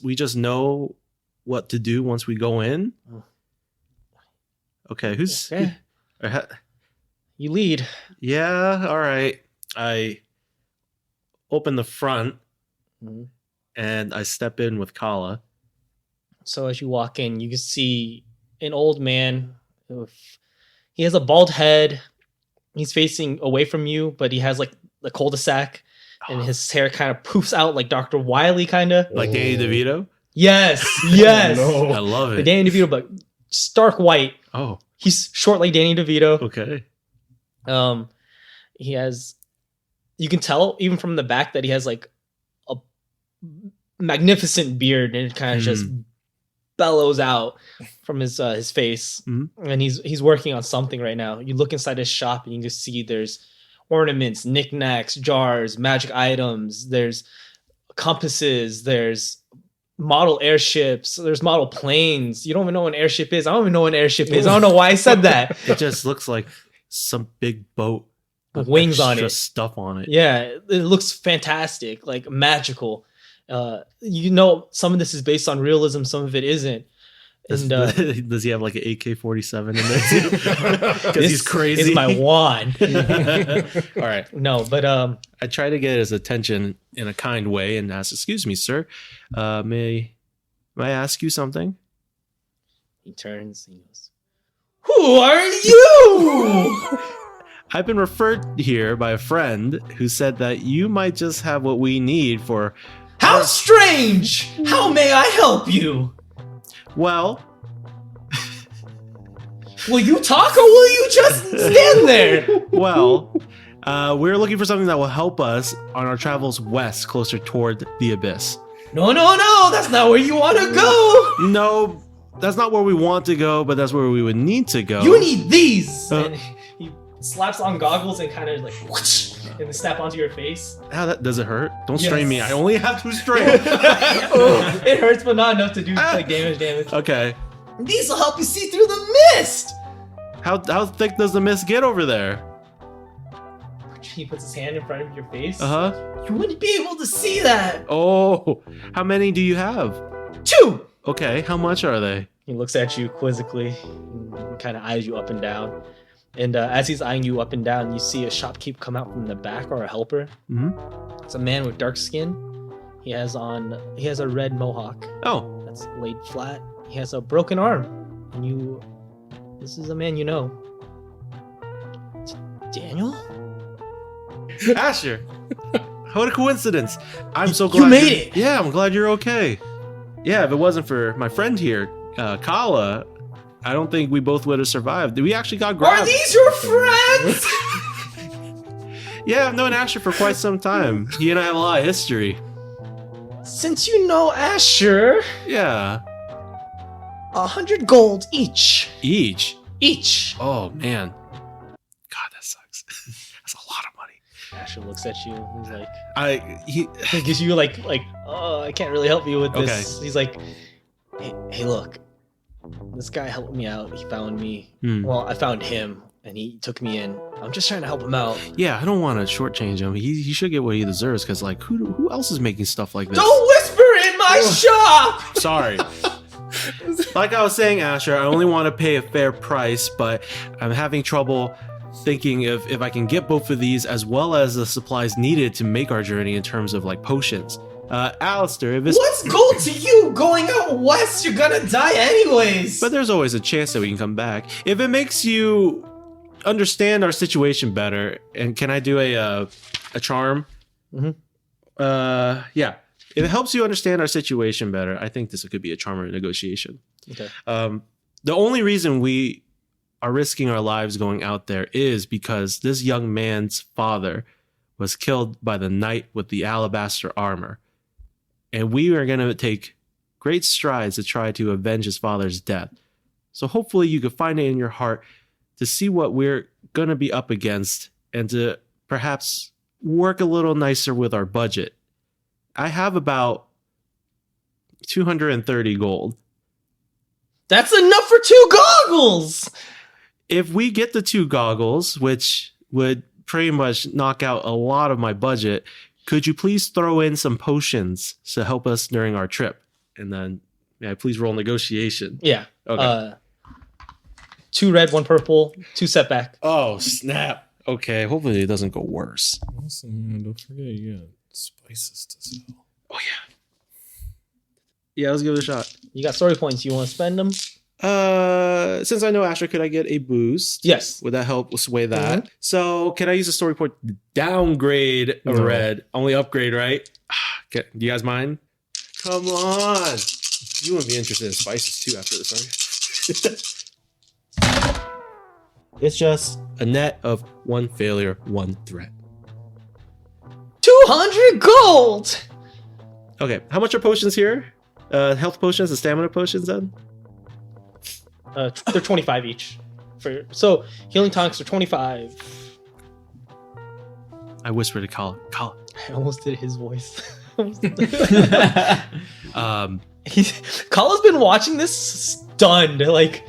We just know what to do once we go in. Okay, You lead. Yeah, all right. I open the front and I step in with Kala. So as you walk in, you can see an old man with He has a bald head. He's facing away from you, but he has like the cul-de-sac, and his hair kind of poofs out like Dr. Wily, kind of. Like Danny DeVito? Yes, yes. No. I love The it. Danny DeVito, but stark white. Oh, He's short like Danny DeVito. okay. He has, you can tell even from the back that he has like a magnificent beard, and it kind of just bellows out from his face. And he's working on something right now. You look inside his shop and you can see there's ornaments, knickknacks, jars, magic items. There's compasses. There's model airships. There's model planes. You don't even know what an airship is. I don't even know what an airship is. I don't know why I said that. It just looks like some big boat With wings on extra it. stuff on it. Yeah, it looks fantastic, like magical. You know, some of this is based on realism, some of it isn't. And Does he have like an AK-47 in there too? Because he's crazy. Is my wand. All right. No, but I try to get his attention in a kind way and ask, "Excuse me, sir. May I ask you something?" he turns and he goes, "Who are you?" I've been referred here by a friend who said that you might just have what we need for. How strange! How may I help you? Well, Will you talk or will you just stand there? we're looking for something that will help us on our travels west, closer toward the abyss. No, that's not where you want to go. No, that's not where we want to go, but that's where we would need to go. You need these. And he slaps on goggles and kind of like whoosh, and they snap onto your face. How does it hurt? Don't Yes. strain me. I only have 2 strain. It hurts, but not enough to do like damage. Okay. These will help you see through the mist. How thick does the mist get over there? He puts his hand in front of your face. Uh-huh. You wouldn't be able to see that. Oh, how many do you have? 2. Okay, how much are they? He looks at you quizzically and kind of eyes you up and down. And as he's eyeing you up and down, you see a shopkeep come out from the back, or a helper. Mm-hmm. It's a man with dark skin. He has a red mohawk Oh, that's laid flat. He has a broken arm. And this is a man you know. It's Daniel? Asher. What a coincidence. I'm so You glad made you're- it. Yeah, I'm glad you're okay. Yeah, if it wasn't for my friend here, Kala, I don't think we both would have survived. We actually got grabbed. Are these your friends? Yeah, I've known Asher for quite some time. He and I have a lot of history. Since you know Asher, Yeah. 100 gold each. Each. Oh, man. God, that sucks. That's a lot of money. Asher looks at you. He's like, He he gives you like, oh, I can't really help you with this. Okay. He's like, hey, look, this guy helped me out. He found me. Hmm. Well, I found him, and he took me in. I'm just trying to help him out. Yeah, I don't want to shortchange him. He should get what he deserves, because like who else is making stuff like this? Don't whisper in my shop. Sorry. Like I was saying, Asher, I only want to pay a fair price, but I'm having trouble thinking if I can get both of these as well as the supplies needed to make our journey in terms of like potions. Alistair, if it's... What's gold to you? Going out west, you're gonna die anyways. But there's always a chance that we can come back. If it makes you understand our situation better, and can I do a charm? Mm-hmm. Yeah. If it helps you understand our situation better, I think this could be a charm or negotiation. Okay. The only reason we are risking our lives going out there is because this young man's father was killed by the knight with the alabaster armor. And we are going to take great strides to try to avenge his father's death. So hopefully you could find it in your heart to see what we're going to be up against and to perhaps work a little nicer with our budget. I have about 230 gold. That's enough for 2 goggles. If we get the 2 goggles, which would pretty much knock out a lot of my budget, could you please throw in some potions to help us during our trip? And then, may I please roll negotiation? Yeah. Okay. 2 red, 1 purple, 2 setback. Oh, snap. Okay, hopefully it doesn't go worse. Also, don't forget you got spices to sell. Oh, yeah. Yeah, let's give it a shot. You got story points. You want to spend them? Since I know Asher, could I get a boost? Yes. Would that help sway that? So can I use a story point to downgrade a red? Only upgrade, right? Do you guys mind? Come on. You wouldn't be interested in spices too after this, are you? It's just a net of 1 failure, 1 threat. 200 gold! Okay, how much are potions here? Health potions and stamina potions then? They're 25 each. So healing tonics are 25. I whispered to Colin. I almost did his voice. Colin's been watching this stunned. Like,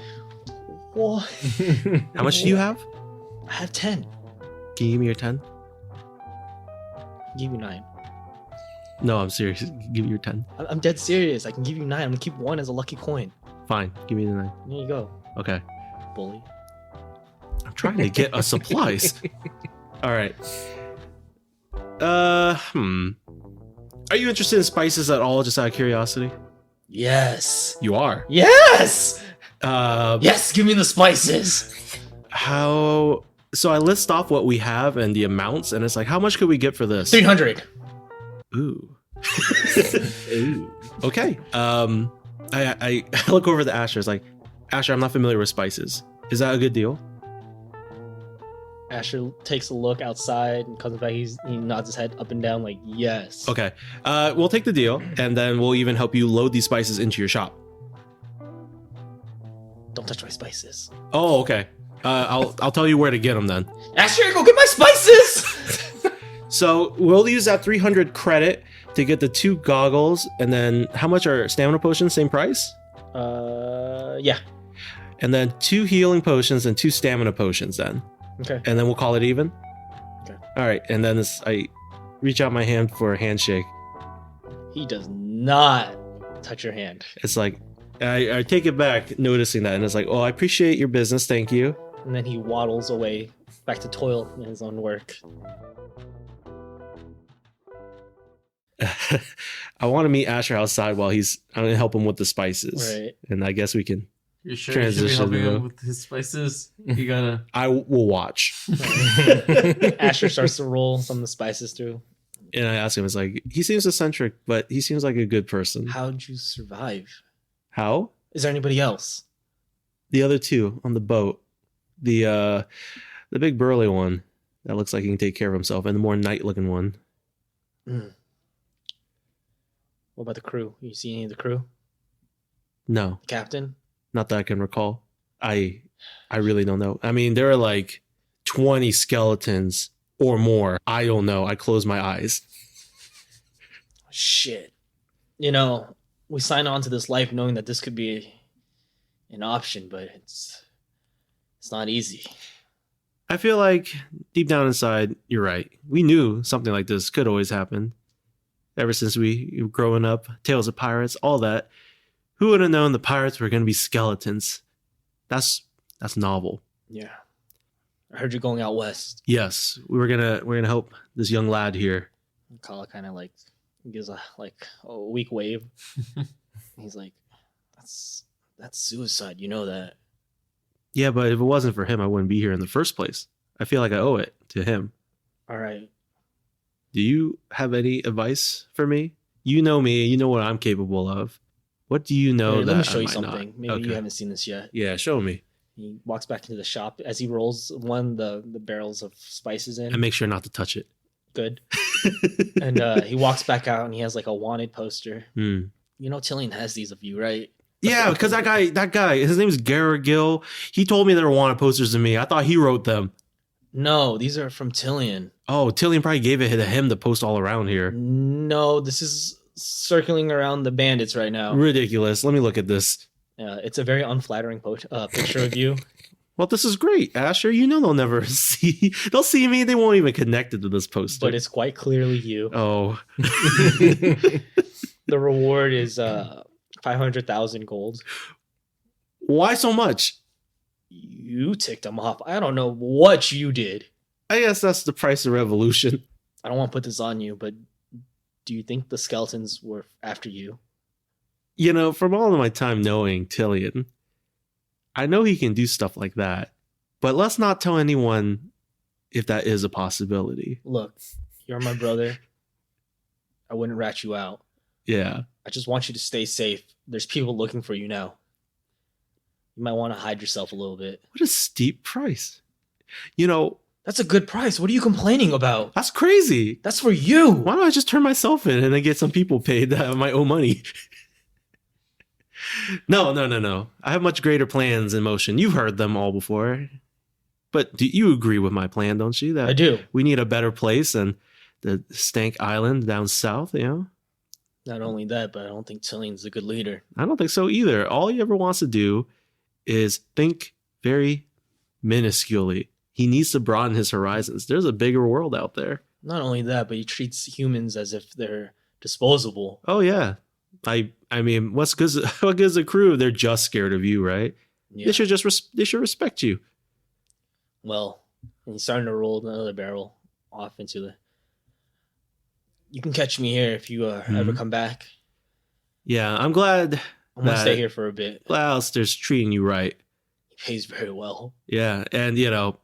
what? How much do you have? I have 10. Can you give me your 10? Give you 9. No, I'm serious. Give me your 10. I'm dead serious. I can give you 9. I'm gonna keep 1 as a lucky coin. Fine, give me the 9. There you go. Okay. Bully. I'm trying to get us supplies. All right. Are you interested in spices at all, just out of curiosity? Yes. You are. Yes. Uh, Yes. Give me the spices. How? So I list off what we have and the amounts, and it's like, how much could we get for this? 300. Ooh. Ooh. Okay. I look over the Asher. It's like, Asher, I'm not familiar with spices. Is that a good deal? Asher takes a look outside and comes back. He nods his head up and down like, yes. Okay. We'll take the deal, and then we'll even help you load these spices into your shop. Don't touch my spices. Oh, okay. I'll tell you where to get them then. Asher, go get my spices! So we'll use that 300 credit to get the 2 goggles, and then how much are stamina potions? Same price? Yeah. And then 2 healing potions and 2 stamina potions then. Okay. And then we'll call it even. Okay. All right. And then I reach out my hand for a handshake. He does not touch your hand. It's like, I take it back, noticing that, and it's like, oh, I appreciate your business, thank you. And then he waddles away back to toil in his own work. I want to meet Asher outside while I'm gonna help him with the spices. Right. And I guess we can You're sure you should be transition. helping him with his spices? You gotta. I will watch. Asher starts to roll some of the spices through. And I ask him, it's like, he seems eccentric, but he seems like a good person. How'd you survive? How? Is there anybody else? The other 2 on the boat. The big burly one that looks like he can take care of himself, and the more knight looking one. Mm. What about the crew? You see any of the crew? No, The captain? not that I can recall. I really don't know. I mean, there are like 20 skeletons or more. I don't know. I close my eyes. Shit. You know, we signed on to this life knowing that this could be an option, but it's not easy. I feel like deep down inside, you're right. We knew something like this could always happen. Ever since we were growing up, Tales of Pirates, all that. Who would have known the pirates were going to be skeletons? That's novel. Yeah. I heard you're going out west. Yes, we're gonna help this young lad here. Kala kind of like gives a weak wave. He's like, that's suicide. You know that. Yeah, but if it wasn't for him, I wouldn't be here in the first place. I feel like I owe it to him. All right. Do you have any advice for me? You know me. You know what I'm capable of. What do you know Here, that let me show I you might something. not? Maybe Okay. you haven't seen this yet. Yeah, show me. He walks back into the shop as he rolls the barrels of spices in. And make sure not to touch it. Good. And he walks back out and he has like a wanted poster. Hmm. You know, Tillian has these of you, right? Yeah, because that guy, his name is Garrett Gill. He told me there were wanted posters to me. I thought he wrote them. No, these are from Tillian. Oh, Tillian probably gave it to him to post all around here. No, this is circling around the bandits right now. Ridiculous. Let me look at this. It's a very unflattering picture of you. Well, this is great, Asher. You know they'll never see. They'll see me. They won't even connect it to this poster. But it's quite clearly you. Oh. The reward is 500,000 gold. Why so much? You ticked him off. I don't know what you did. I guess that's the price of revolution. I don't want to put this on you, but do you think the skeletons were after you? You know, from all of my time knowing Tillian, I know he can do stuff like that, but let's not tell anyone if that is a possibility. Look, you're my brother. I wouldn't rat you out. Yeah. I just want you to stay safe. There's people looking for you now. You might want to hide yourself a little bit. What a steep price. You know, that's a good price. What are you complaining about? That's crazy. That's for you. Why don't I just turn myself in and then get some people paid that have my own money? No. I have much greater plans in motion. You've heard them all before. But do you agree with my plan, don't you? That I do. We need a better place than the Stank Island down south, you know? Not only that, but I don't think Tillion's a good leader. I don't think so either. All he ever wants to do is think very minusculely. He needs to broaden his horizons. There's a bigger world out there. Not only that, but he treats humans as if they're disposable. Oh, yeah. I mean, what gives a crew? They're just scared of you, right? Yeah. They should respect you. Well, and he's starting to roll another barrel off into the... You can catch me here if you ever come back. Yeah, I'm glad I'm going to stay here for a bit. Alistair's treating you right. He pays very well. Yeah, and you know,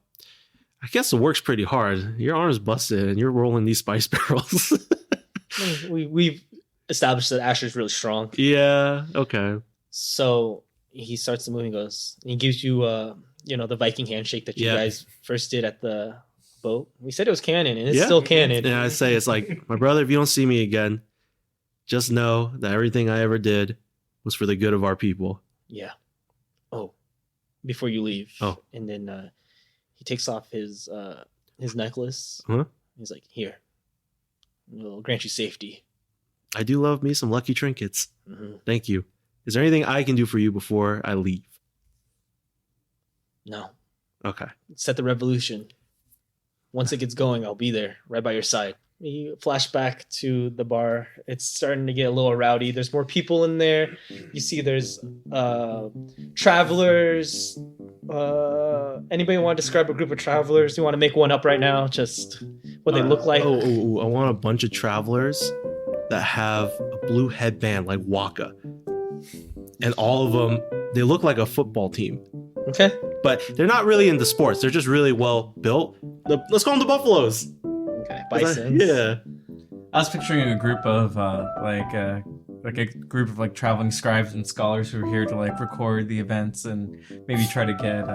I guess the work's pretty hard. Your arm's busted and you're rolling these spice barrels. We've established that Asher's really strong. Yeah, okay. So he starts to move and goes. He gives you, the Viking handshake that you guys first did at the boat. We said it was canon, and it's still canon. And I say, it's like, my brother, if you don't see me again, just know that everything I ever did was for the good of our people. Yeah. Oh, before you leave. Oh. And then he takes off his necklace. Huh? He's like, here. We'll grant you safety. I do love me some lucky trinkets. Mm-hmm. Thank you. Is there anything I can do for you before I leave? No. Okay. Set the revolution. Once it gets going, I'll be there, right by your side. You flash back to the bar. It's starting to get a little rowdy. There's more people in there. You see there's travelers. Anybody want to describe a group of travelers? You want to make one up right now? Just what they look like? Oh, I want a bunch of travelers that have a blue headband like Waka. And all of them, they look like a football team. Okay. But they're not really into sports. They're just really well built. Let's call them the Buffaloes. Okay, bisons. Yeah. I was picturing a group of a group of like traveling scribes and scholars who are here to like record the events and maybe try to get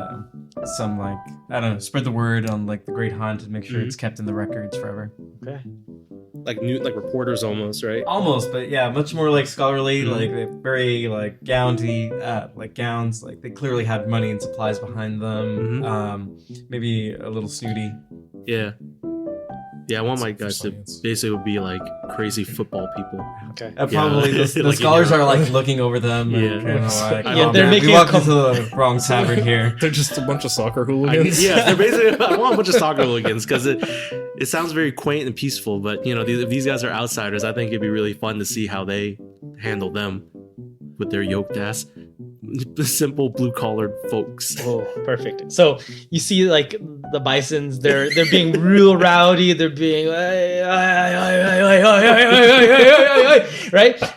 some like, I don't know, spread the word on like the Great Hunt and make sure it's kept in the records forever. Okay. Like reporters almost, right? Almost, but yeah, much more like scholarly, like they're very like gowns, like they clearly had money and supplies behind them. Maybe a little snooty. Yeah. Yeah, I want my guys to basically be like crazy football people. Okay. Probably the Like scholars are like looking over them. Yeah. And kind of like, Yeah, they're making we walked into the wrong tavern here. They're just a bunch of soccer hooligans. They're basically. I want a bunch of soccer hooligans because it sounds very quaint and peaceful. But you know, if these guys are outsiders, I think it'd be really fun to see how they handle them with their yoked ass, simple blue collared folks. Oh, perfect. So you see, like the bisons, they're being real rowdy. They're being right,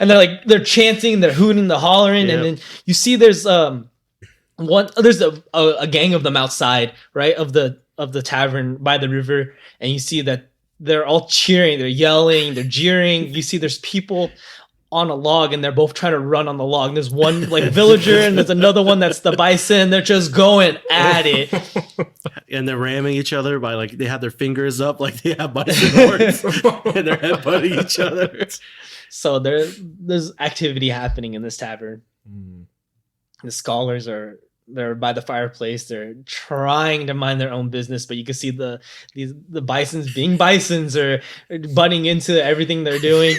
and they're chanting, they're hooting, they're hollering, and then you see there's a gang of them outside, right, of the tavern by the river, and you see that they're all cheering, they're yelling, they're jeering. You see there's people on a log and they're both trying to run on the log. There's one like villager and there's another one that's the bison. They're just going at it. And they're ramming each other by like they have their fingers up like they have bison horns and they're headbutting each other. So there's activity happening in this tavern. The scholars they're by the fireplace. They're trying to mind their own business, but you can see the bisons being bisons or butting into everything they're doing.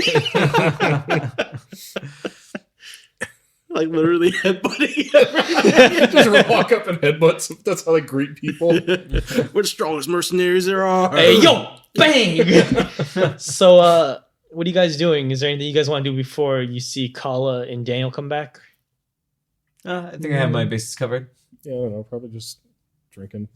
Like literally headbutting everything. Just walk up and headbutt. That's how they greet people. We're the strongest mercenaries there are. Hey, yo, bang! So, what are you guys doing? Is there anything you guys want to do before you see Kala and Daniel come back? I think I have my bases covered. Yeah, I don't know. Probably just drinking.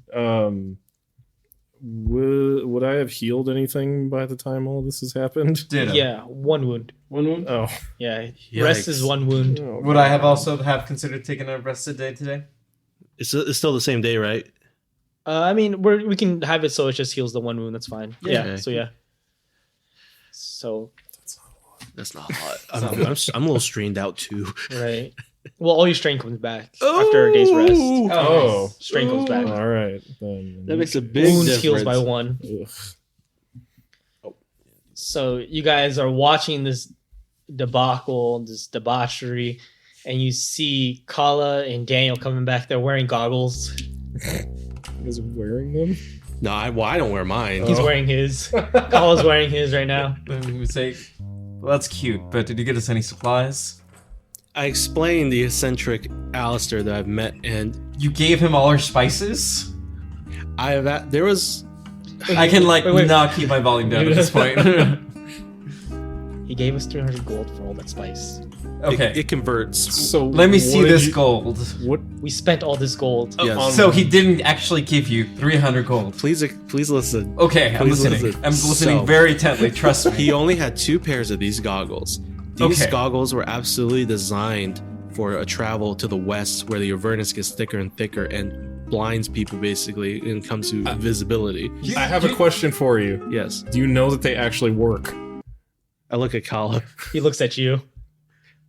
Would I have healed anything by the time all this has happened? Ditto. Yeah, one wound. One wound? Oh. Yeah, Yikes. rest is one wound. Would I have also considered taking a rested day today? It's still the same day, right? I mean, we can have it so it just heals the one wound. That's fine. Yeah. Okay. So yeah. So. That's not hot. I'm a little strained out too. Right. Well, all your strain comes back after a day's rest. Oh. Strain comes back. All right. Then That makes a big Wounds difference. heals by 1. Ugh. So you guys are watching this debacle, this debauchery, and you see Kala and Daniel coming back. They're wearing goggles. You guys are wearing them? No, I don't wear mine. He's wearing his. Kala's wearing his right now. And we would say, well, that's cute, but did you get us any supplies? I explained the eccentric Alistair that I've met, and You gave him all our spices? there was I can wait. not keep my volume down at this point. He gave us 300 gold for all that spice. Okay, it converts. So let me see what did this you- gold. What? We spent all this gold. Yes. So he didn't actually give you 300 gold. Please listen. Okay, I'm Please listening. listen. I'm listening So- very intently. Trust me. He only had 2 pairs of these goggles. These Okay. goggles were absolutely designed for a travel to the west where the Avernus gets thicker and thicker and blinds people basically when it comes to visibility. I have a question for you. Yes. Do you know that they actually work? I look at Kala. He looks at you.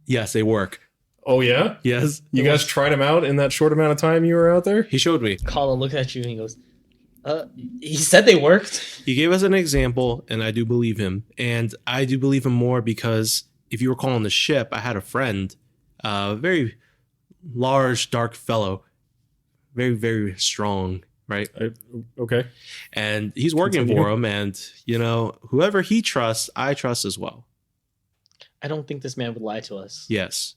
Yes, they work. Oh yeah? Yes. You guys tried them out in that short amount of time you were out there? He showed me. Kala looks at you and he goes, he said they worked. He gave us an example, and I do believe him. And I do believe him more because if you recall on the ship, I had a friend, a very large, dark fellow, very, very strong, right? Okay. And he's working Continue. for him. And, whoever he trusts, I trust as well. I don't think this man would lie to us. Yes.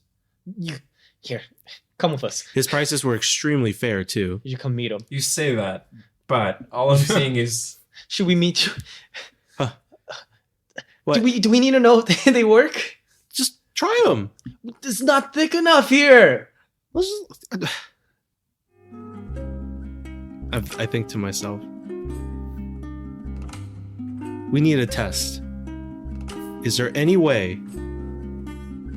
Here, come with us. His prices were extremely fair, too. You should come meet him. You say that, but all I'm saying is Should we meet you? What? Do we need to know if they work? Just try them. It's not thick enough here. I think to myself, we need a test. Is there any way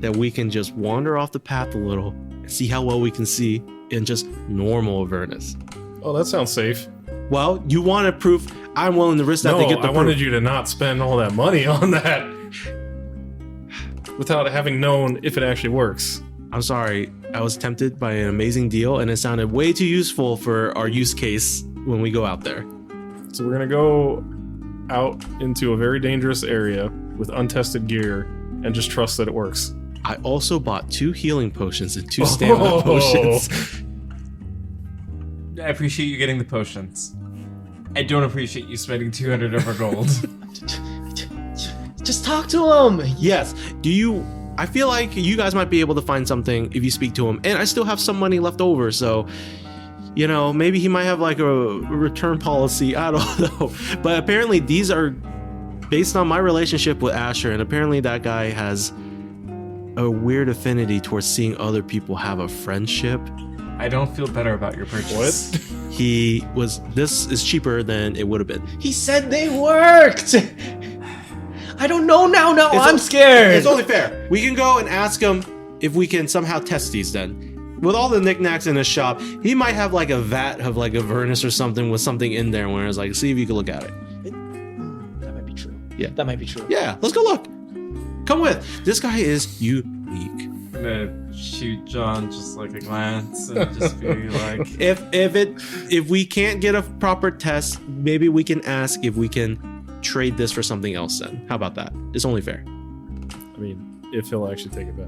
that we can just wander off the path a little and see how well we can see in just normal Avernus? Oh, that sounds safe. Well, you wanted proof. I'm willing to risk that No, to get the I proof. wanted you to not spend all that money on that without having known if it actually works. I'm sorry. I was tempted by an amazing deal, and it sounded way too useful for our use case when we go out there. So we're gonna go out into a very dangerous area with untested gear and just trust that it works. I also bought 2 healing potions and 2 stamina potions. I appreciate you getting the potions. I don't appreciate you spending 200 of our gold. Just talk to him. Yes. I feel like you guys might be able to find something if you speak to him. And I still have some money left over, so maybe he might have like a return policy. I don't know. But apparently these are based on my relationship with Asher, and apparently that guy has a weird affinity towards seeing other people have a friendship. I don't feel better about your purchase. What? This is cheaper than it would have been. He said they worked. I don't know now. I'm scared. It's only fair. We can go and ask him if we can somehow test these then. With all the knickknacks in his shop, he might have like a vat of like Avernus or something with something in there where it's like, see if you can look at it. That might be true. Yeah. That might be true. Yeah, let's go look. Come with. This guy is unique. I'm gonna shoot John just like a glance and just be like, If we can't get a proper test, maybe we can ask if we can trade this for something else then. How about that? It's only fair. I mean, if he'll actually take it back.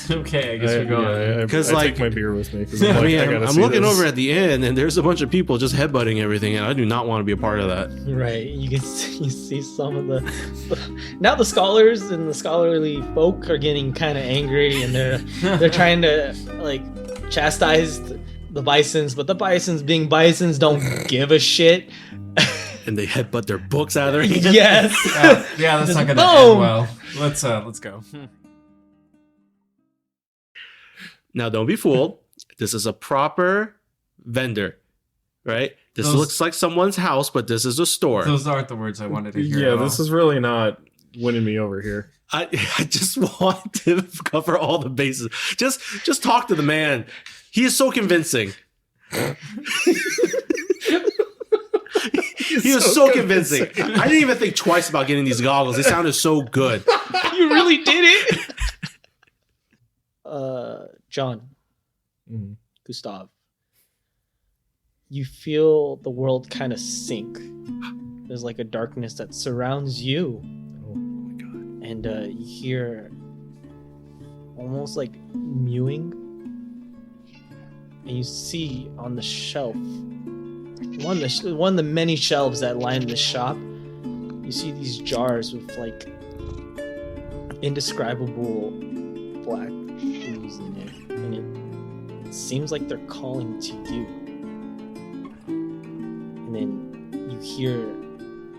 okay, I guess we're going. I 'Cause, take like- my beer with me. 'Cause I mean, gotta I'm see looking this. over at the inn and there's a bunch of people just headbutting everything, and I do not want to be a part of that. Right. You see some of the now the scholars and the scholarly folk are getting kind of angry, and they're trying to like chastise the bisons, but the bisons being bisons don't give a shit. And they headbutt their books out of their hands. Yes. Yeah, that's not Just gonna boom. end well. Let's go. Now, don't be fooled. This is a proper vendor, right? This Those- looks like someone's house, but this is a store. Those aren't the words I wanted to hear. Yeah, at this all. is really not winning me over here. I just want to cover all the bases. Just talk to the man. He is so convincing. He was so convincing. I didn't even think twice about getting these goggles. They sounded so good. You really did it. John, Gustav, you feel the world kind of sink. There's like a darkness that surrounds you. Oh my god. And you hear almost like mewing. And you see on the shelf, one of the many shelves that line the shop, you see these jars with like indescribable black ooze in it. And it seems like they're calling to you. And then you hear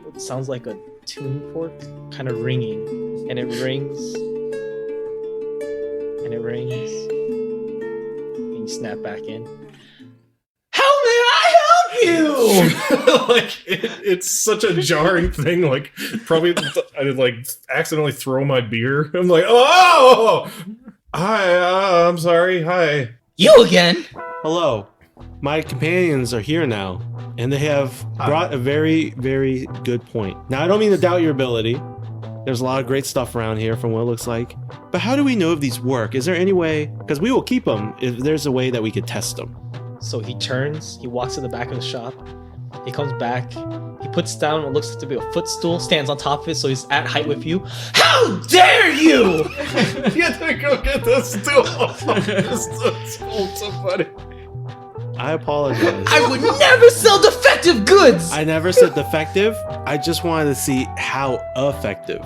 what sounds like a tune fork kind of ringing. And it rings. And it rings. And you snap back in. How may I help you? Like it's such a jarring thing. Like probably I did like accidentally throw my beer. I'm like, oh, hi. I'm sorry. Hi. You again? Hello. My companions are here now, and they have brought a very, very good point. Now, I don't mean to doubt your ability. There's a lot of great stuff around here from what it looks like. But how do we know if these work? Is there any way? Because we will keep them if there's a way that we could test them. So he turns, he walks to the back of the shop, he comes back, he puts down what looks to be a footstool, stands on top of it so he's at height with you. How dare you! You have to go get this stool. Somebody. I apologize. I would never sell defective goods! I never said defective. I just wanted to see how effective.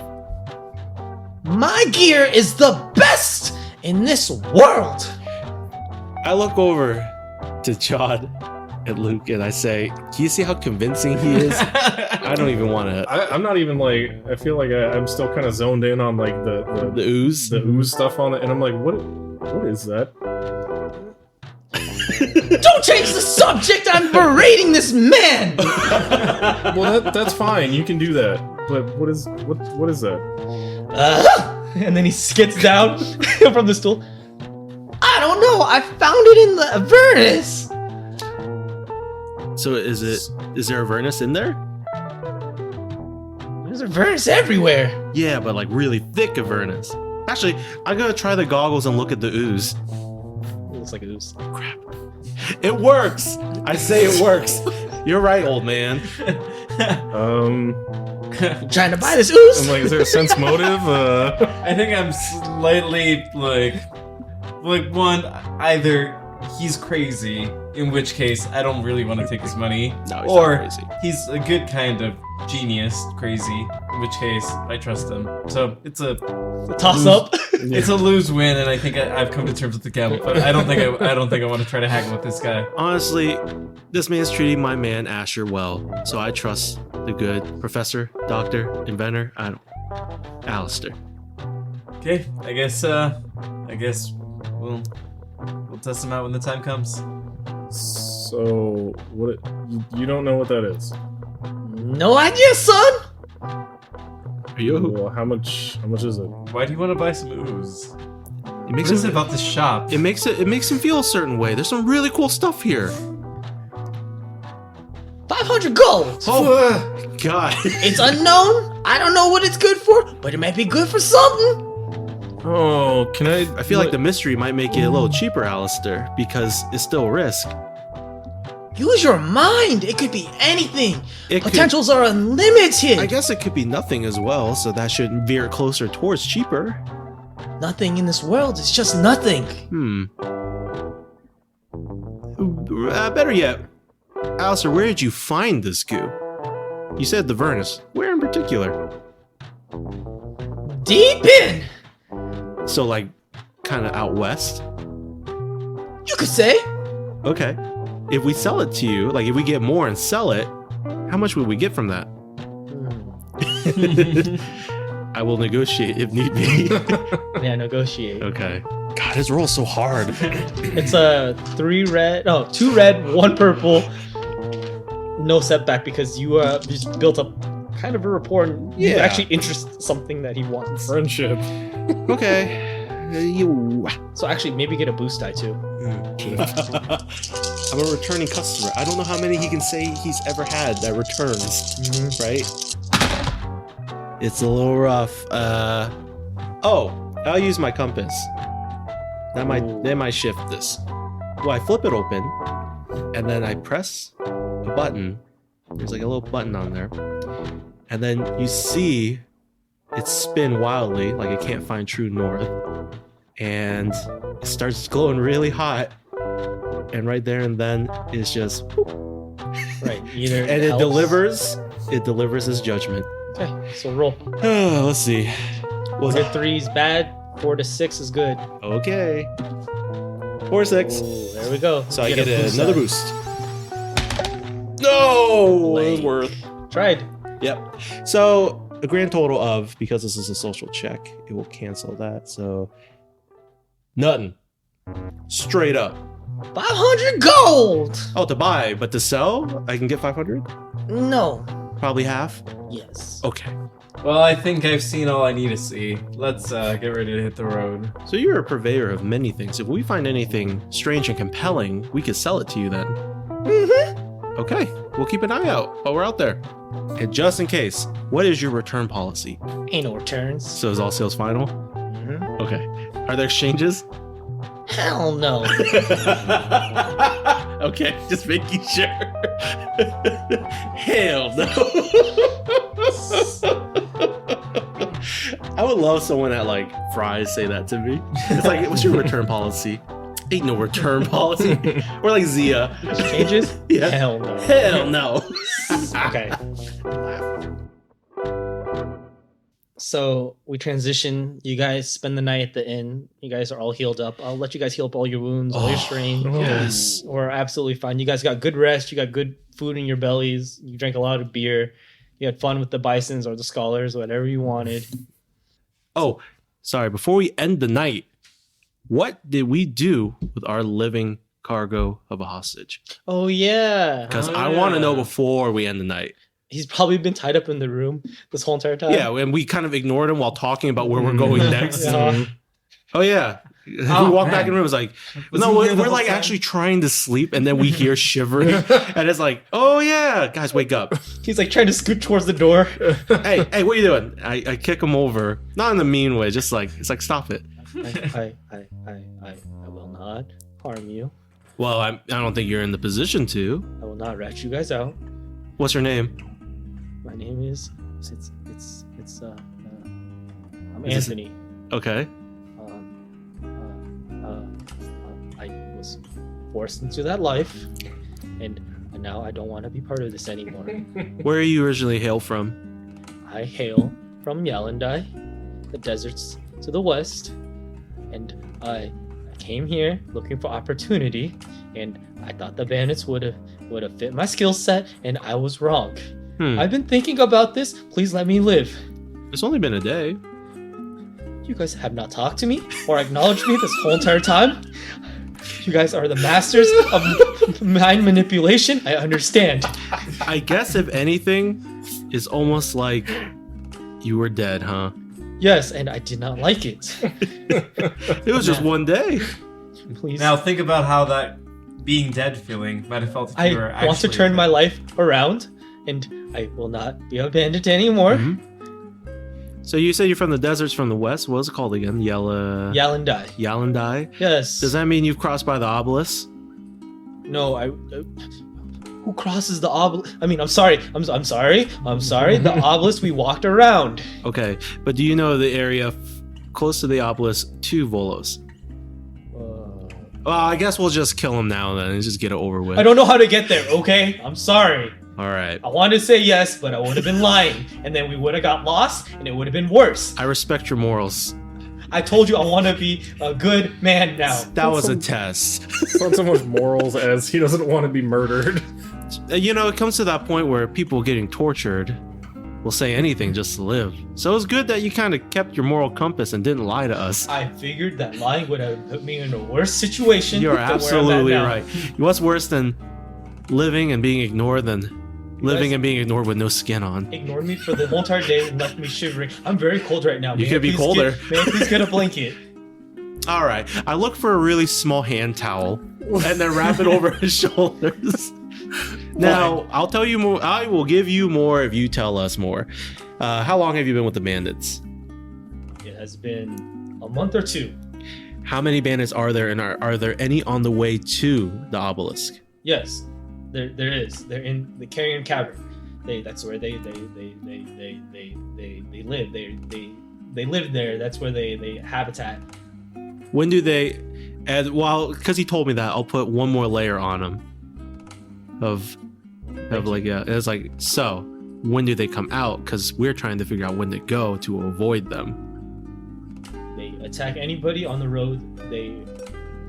My gear is the best in this world! I look over to Chad and Luke and I say, "Do you see how convincing he is?" I don't even want to. I'm not even like. I feel like I'm still kind of zoned in on like the ooze, the ooze stuff on it, and I'm like, what is that? Don't change the subject! I'm berating this man! Well, that's fine. You can do that. But what is that? And then he skids down from the stool. I don't know. I found it in the Avernus. So is there Avernus in there? There's Avernus everywhere. Yeah, but like really thick Avernus. Actually, I'm gonna try the goggles and look at the ooze. It looks like ooze. Crap. It works! I say it works. You're right, old man. You trying to buy this ooze? I'm like, is there a sense motive? I think I'm slightly like one, either he's crazy, in which case I don't really want to take his money, No, he's or not crazy. he's a good kind of genius crazy, in which case I trust him. So it's a Toss up. it's a lose-win, and I think I've come to terms with the gamble. But I don't think I want to try to haggle with this guy. Honestly, this man's treating my man Asher well, so I trust the good professor, doctor, inventor. Alistair. Okay, I guess we'll test him out when the time comes. So what? You don't know what that is? No idea, son. Are you? Well, how much is it? Why do you want to buy some ooze? It makes What is him it about the shop? It makes him feel a certain way. There's some really cool stuff here. 500 gold. Oh God! It's unknown. I don't know what it's good for, but it might be good for something. Oh, can I? I feel like the mystery might make it a little cheaper, Alistair, because it's still a risk. Use your mind. It could be anything. It could- Potentials are unlimited. I guess it could be nothing as well, so that should veer closer towards cheaper. Nothing in this world is just nothing. Better yet, Alistair, where did you find this goo? You said the Avernus. Where in particular? Deep in. So, like, kind of out west? You could say. Okay. If we sell it to you, like if we get more and sell it, how much would we get from that? I will negotiate if need be. Yeah, negotiate. Okay. God, his roll's so hard. It's a 2 red, 1 purple. No setback because you just built up kind of a rapport and you Yeah. actually interest something that he wants. Friendship. Okay. You. So actually, maybe get a boost die too. I'm a returning customer. I don't know how many he can say he's ever had that returns, right? It's a little rough. I'll use my compass. That might shift this. Well, I flip it open, and then I press a button. There's like a little button on there. And then you see it spin wildly, like it can't find true north. And it starts glowing really hot. And right there and then it's just Right. Either and it delivers his judgment. Okay, so roll. Let's see. Was it 3 is bad? 4 to 6 is good. Okay. 4, 6. Ooh, there we go. So You I get a another boost. No! It was Lame. worth. Tried. Yep. So a grand total of, because this is a social check, it will cancel that. So nothing. Straight up. 500 gold. Oh, to buy, but to sell, I can get 500? No. Probably half? Yes. Okay. Well, I think I've seen all I need to see. Let's get ready to hit the road. So you're a purveyor of many things. If we find anything strange and compelling, we could sell it to you then. Okay, we'll keep an eye out while we're out there. And just in case, what is your return policy? Ain't no returns. So is all sales final? Okay. Are there exchanges? Hell no. Okay, just making sure. Hell no. I would love someone at like Fry's say that to me. It's like, what's your return policy? Ain't no return policy. Or like Zia. Changes? Yeah. Hell no. Hell no. Okay. So we transition. You guys spend the night at the inn. You guys are all healed up. I'll let you guys heal up all your wounds, all your strain. Yes. We're absolutely fine. You guys got good rest. You got good food in your bellies. You drank a lot of beer. You had fun with the bisons or the scholars, whatever you wanted. Oh, sorry. Before we end the night, what did we do with our living cargo of a hostage? Oh, yeah. Because I want to know before we end the night. He's probably been tied up in the room this whole entire time. Yeah, and we kind of ignored him while talking about where we're going next. Yeah. Oh, yeah. We walked back in the room, it was like, no, we're like actually trying to sleep, and then we hear shivering, and it's like, oh, yeah, guys, wake up. He's like trying to scoot towards the door. Hey, what are you doing? I kick him over. Not in the mean way, just like, it's like, stop it. I will not harm you. Well, I don't think you're in the position to. I will not rat you guys out. What's your name? My name is I'm Is this- Anthony. Okay. I was forced into that life, and now I don't want to be part of this anymore. Where are you originally hail from? I hail from Yalandai, the deserts to the west, and I came here looking for opportunity, and I thought the bandits would have fit my skill set, and I was wrong. I've been thinking about this. Please let me live. It's only been a day. You guys have not talked to me or acknowledged me this whole entire time. You guys are the masters of mind manipulation. I understand. I guess if anything, it's almost like you were dead, huh? Yes, and I did not like it. It was just one day. Please. Now think about how that being dead feeling might have felt if you were I want to actually turn dead. my life around, and I will not be abandoned anymore. So you said you're from the deserts from the west. What was it called again? Yalandai. Yalandai? Yes. Does that mean you've crossed by the obelisk? No, who crosses the obelisk? I mean, I'm sorry. I'm sorry. The obelisk we walked around. Okay, but do you know the area close to the obelisk to Volos? Well, I guess we'll just kill him now then and just get it over with. I don't know how to get there, okay? I'm sorry. All right. I wanted to say yes, but I would have been lying. And then we would have got lost, and it would have been worse. I respect your morals. I told you I want to be a good man now. That was a test. It's not so much morals as he doesn't want to be murdered. You know, it comes to that point where people getting tortured will say anything just to live. So it's good that you kind of kept your moral compass and didn't lie to us. I figured that lying would have put me in a worse situation. You're than where I'm at absolutely now. right. What's worse than living and being ignored than living and being ignored with no skin on? Ignored me for the whole entire day and left me shivering. I'm very cold right now. You May could I be please colder. May I please get a blanket? All right. I look for a really small hand towel and then wrap it over his shoulders. Now, I'll tell you more. I will give you more if you tell us more. How long have you been with the bandits? It has been a month or two. How many bandits are there, and are there any on the way to the obelisk? Yes, there is. They're in the Carrion Cavern. That's where they live. They live there. That's where they habitat. When do they? Because he told me that, I'll put one more layer on them. It's like, so when do they come out? Because we're trying to figure out when to go to avoid them. They attack anybody on the road. They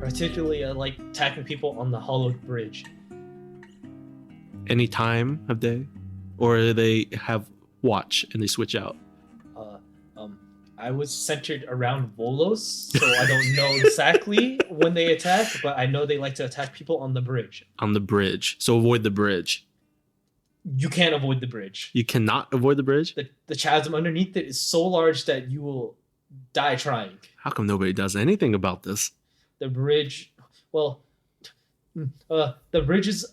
particularly like attacking people on the hollowed bridge. Any time of day, or do they have watch and they switch out? I was centered around Volos, so I don't know exactly when they attack, but I know they like to attack people on the bridge. On the bridge, so avoid the bridge. You can't avoid the bridge. You cannot avoid the bridge? The chasm underneath it is so large that you will die trying. How come nobody does anything about this? The bridge, the bridge is...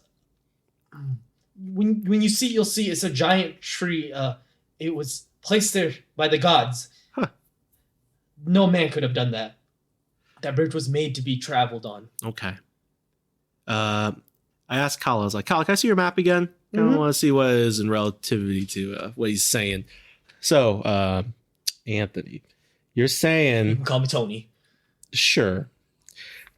When you see, you'll see it's a giant tree. It was placed there by the gods. Huh. No man could have done that. That bridge was made to be traveled on. Okay. I asked Kyle, I was like, Kyle, can I see your map again? I want to see what it is in relativity to what he's saying. So, Anthony, you're saying... You can call me Tony. Sure.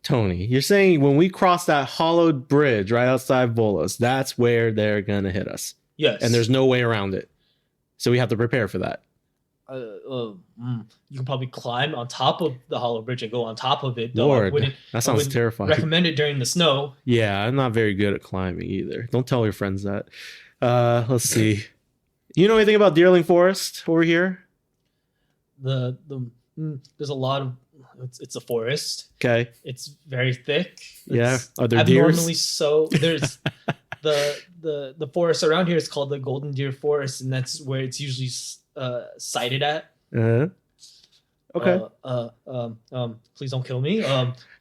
Tony, you're saying when we cross that hollowed bridge right outside Volos, that's where they're going to hit us. Yes. And there's no way around it. So we have to prepare for that. You can probably climb on top of the hollow bridge and go on top of it. Lord, that sounds terrifying. Recommend it during the snow. Yeah, I'm not very good at climbing either. Don't tell your friends that. Let's see. You know anything about Deerling Forest over here? There's a lot of... It's a forest. Okay. It's very thick. Yeah. Are there abnormally deers? So. There's the forest around here is called the Golden Deer Forest, and that's where it's usually sighted at. Okay. Please don't kill me.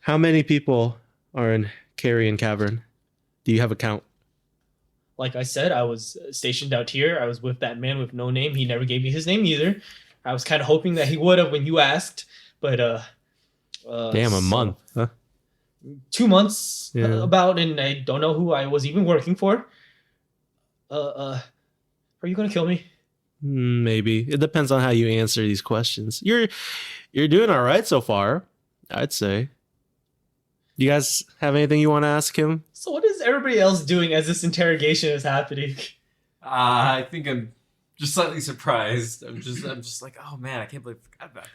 How many people are in Carrion Cavern? Do you have a count? Like I said, I was stationed out here. I was with that man with no name. He never gave me his name either. I was kind of hoping that he would have when you asked, but damn, a month, huh? 2 months about, and I don't know who I was even working for. Are you gonna kill me? Maybe. It depends on how you answer these questions. You're doing all right so far, I'd say. You guys have anything you want to ask him? So what is everybody else doing as this interrogation is happening? I think I'm just slightly surprised. I'm just like, oh man, I can't believe I forgot about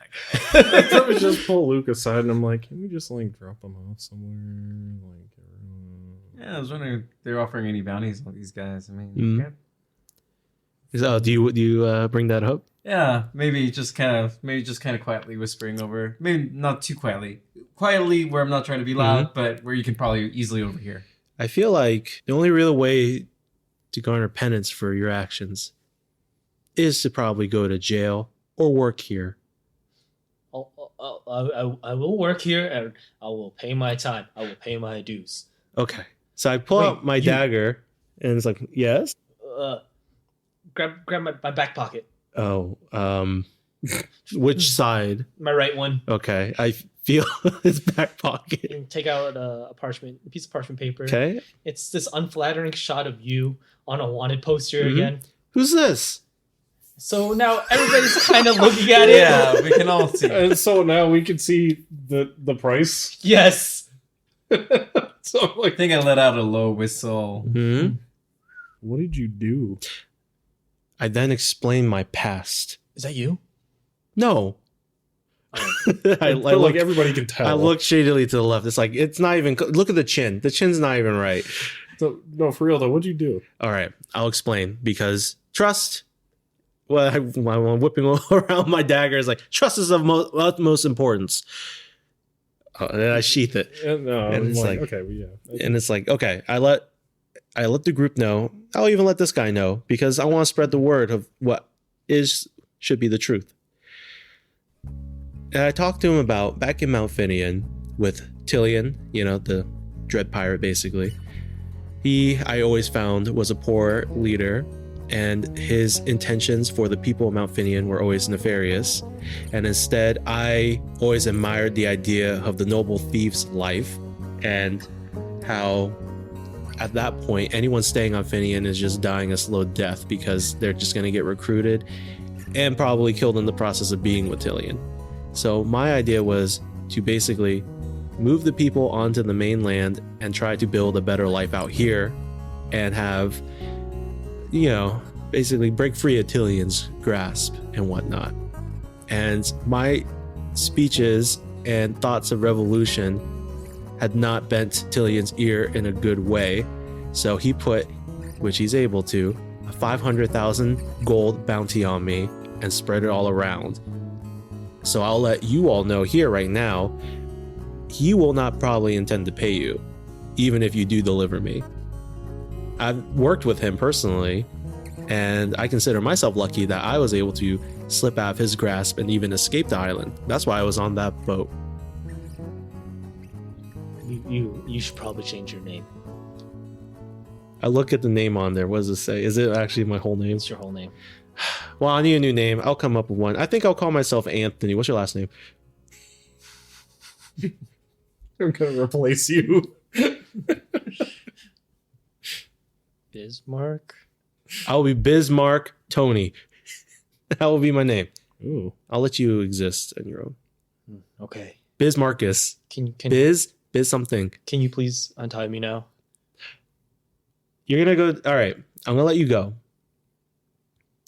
that guy. I probably just pull Luke aside and I'm like, can we just like drop him off somewhere? Yeah, I was wondering if they're offering any bounties on these guys. I mean, Do you bring that up? yeah, maybe just kind of quietly whispering over. Maybe not too quietly where I'm not trying to be loud, but where you can probably easily overhear. I feel like the only real way to garner penance for your actions is to probably go to jail or work here. I will work here and I will pay my time. I will pay my dues. Okay. So I pull out my dagger and it's like, yes? Grab my back pocket. Oh, which side? My right one. Okay. I feel his back pocket. And take out a piece of parchment paper. Okay. It's this unflattering shot of you on a wanted poster again. Who's this? So now everybody's kind of looking at it. Yeah, we can all see. And so now we can see the price. Yes. So I'm like, I think I let out a low whistle. what did you do? I then explained my past. Is that you? No. I feel like everybody can tell. I look shadily to the left. It's like, it's not even, look at the chin. The chin's not even right. So, no, for real though, what'd you do? All right, I'll explain. Because trust, well, I'm whipping around my dagger. Is like, trust is of utmost importance. And then I sheath it. And it's like, like, okay, well, yeah. And it's like, okay, I let the group know. I'll even let this guy know because I want to spread the word of what should be the truth. And I talked to him about back in Mount Finian with Tillian, the dread pirate, basically. He, I always found, was a poor leader, and his intentions for the people of Mount Finian were always nefarious. And instead, I always admired the idea of the noble thief's life, and how at that point, anyone staying on Finian is just dying a slow death because they're just going to get recruited and probably killed in the process of being with Tilion. So my idea was to basically move the people onto the mainland and try to build a better life out here and have, basically break free of Tilion's grasp and whatnot. And my speeches and thoughts of revolution had not bent Tilion's ear in a good way. So he put, which he's able to, a 500,000 gold bounty on me and spread it all around. So I'll let you all know here right now, he will not probably intend to pay you, even if you do deliver me. I've worked with him personally, and I consider myself lucky that I was able to slip out of his grasp and even escape the island. That's why I was on that boat. You should probably change your name. I look at the name on there. What does it say? Is it actually my whole name? It's your whole name. Well, I need a new name. I'll come up with one. I think I'll call myself Anthony. What's your last name? I'm gonna replace you. Bismarck? I'll be Bismarck Tony. That will be my name. Ooh. I'll let you exist on your own. Okay. Bismarcus. Can Biz something. Can you please untie me now? You're gonna go. All right. I'm gonna let you go.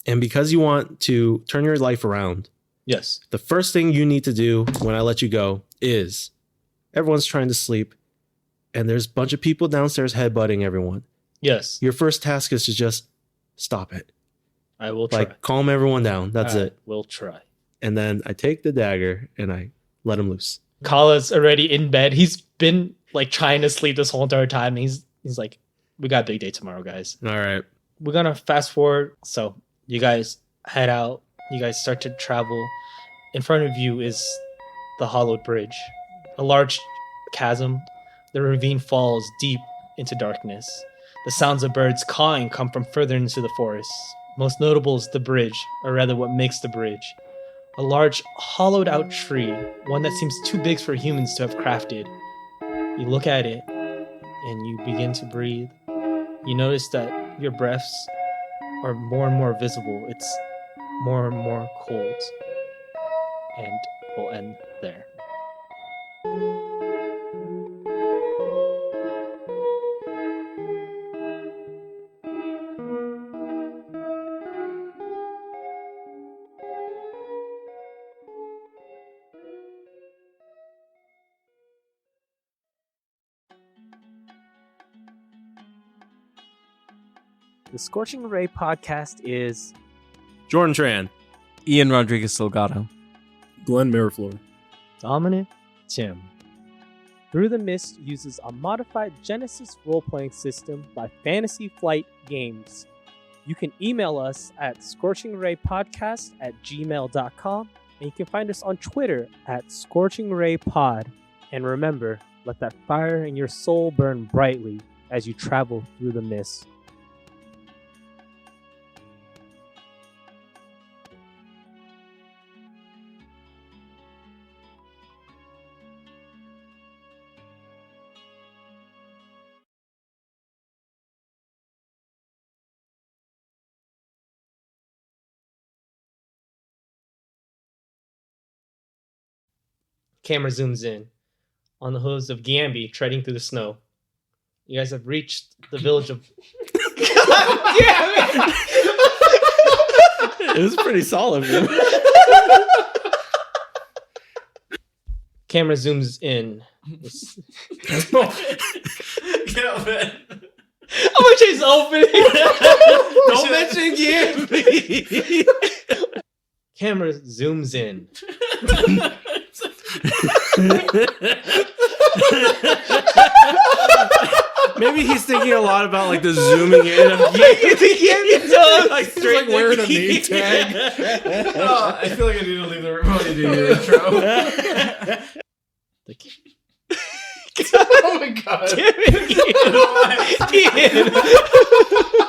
And because you want to turn your life around, Yes. the first thing you need to do when I let you go is everyone's trying to sleep, and there's a bunch of people downstairs headbutting everyone. Yes. Your first task is to just stop it. I will try. Like, calm everyone down. That's I it. will try. And then I take the dagger and I let him loose. Kala's already in bed. He's been like trying to sleep this whole entire time. He's like, we got a big day tomorrow, guys. All right. We're gonna fast forward. So you guys head out. You guys start to travel. In front of you is the hollowed bridge, a large chasm. The ravine falls deep into darkness. The sounds of birds cawing come from further into the forest. Most notable is the bridge, or rather what makes the bridge. A large hollowed out tree, one that seems too big for humans to have crafted. You look at it and you begin to breathe. You notice that your breaths are more and more visible. It's more and more cold. And we'll end there. The Scorching Ray podcast is Jordan Tran. Ian Rodriguez Salgado. Glenn Miraflor. Dominick Tim. Through the Mist uses a modified Genesys role-playing system by Fantasy Flight Games. You can email us at scorchingraypodcast@gmail.com, and you can find us on Twitter at scorchingraypod. And remember, let that fire in your soul burn brightly as you travel through the mist. Camera zooms in on the hooves of Gambi treading through the snow. You guys have reached the village of... God damn it! It was pretty solid, man. Camera zooms in. Get up, man. How much is opening? Don't mention Gambi. Camera zooms in. Maybe he's thinking a lot about like the zooming in of Gambi. Like straight Like wearing a name tag. Oh, I feel like I need to leave the room while you do your intro. Oh my god. Damn it, Ian. Ian.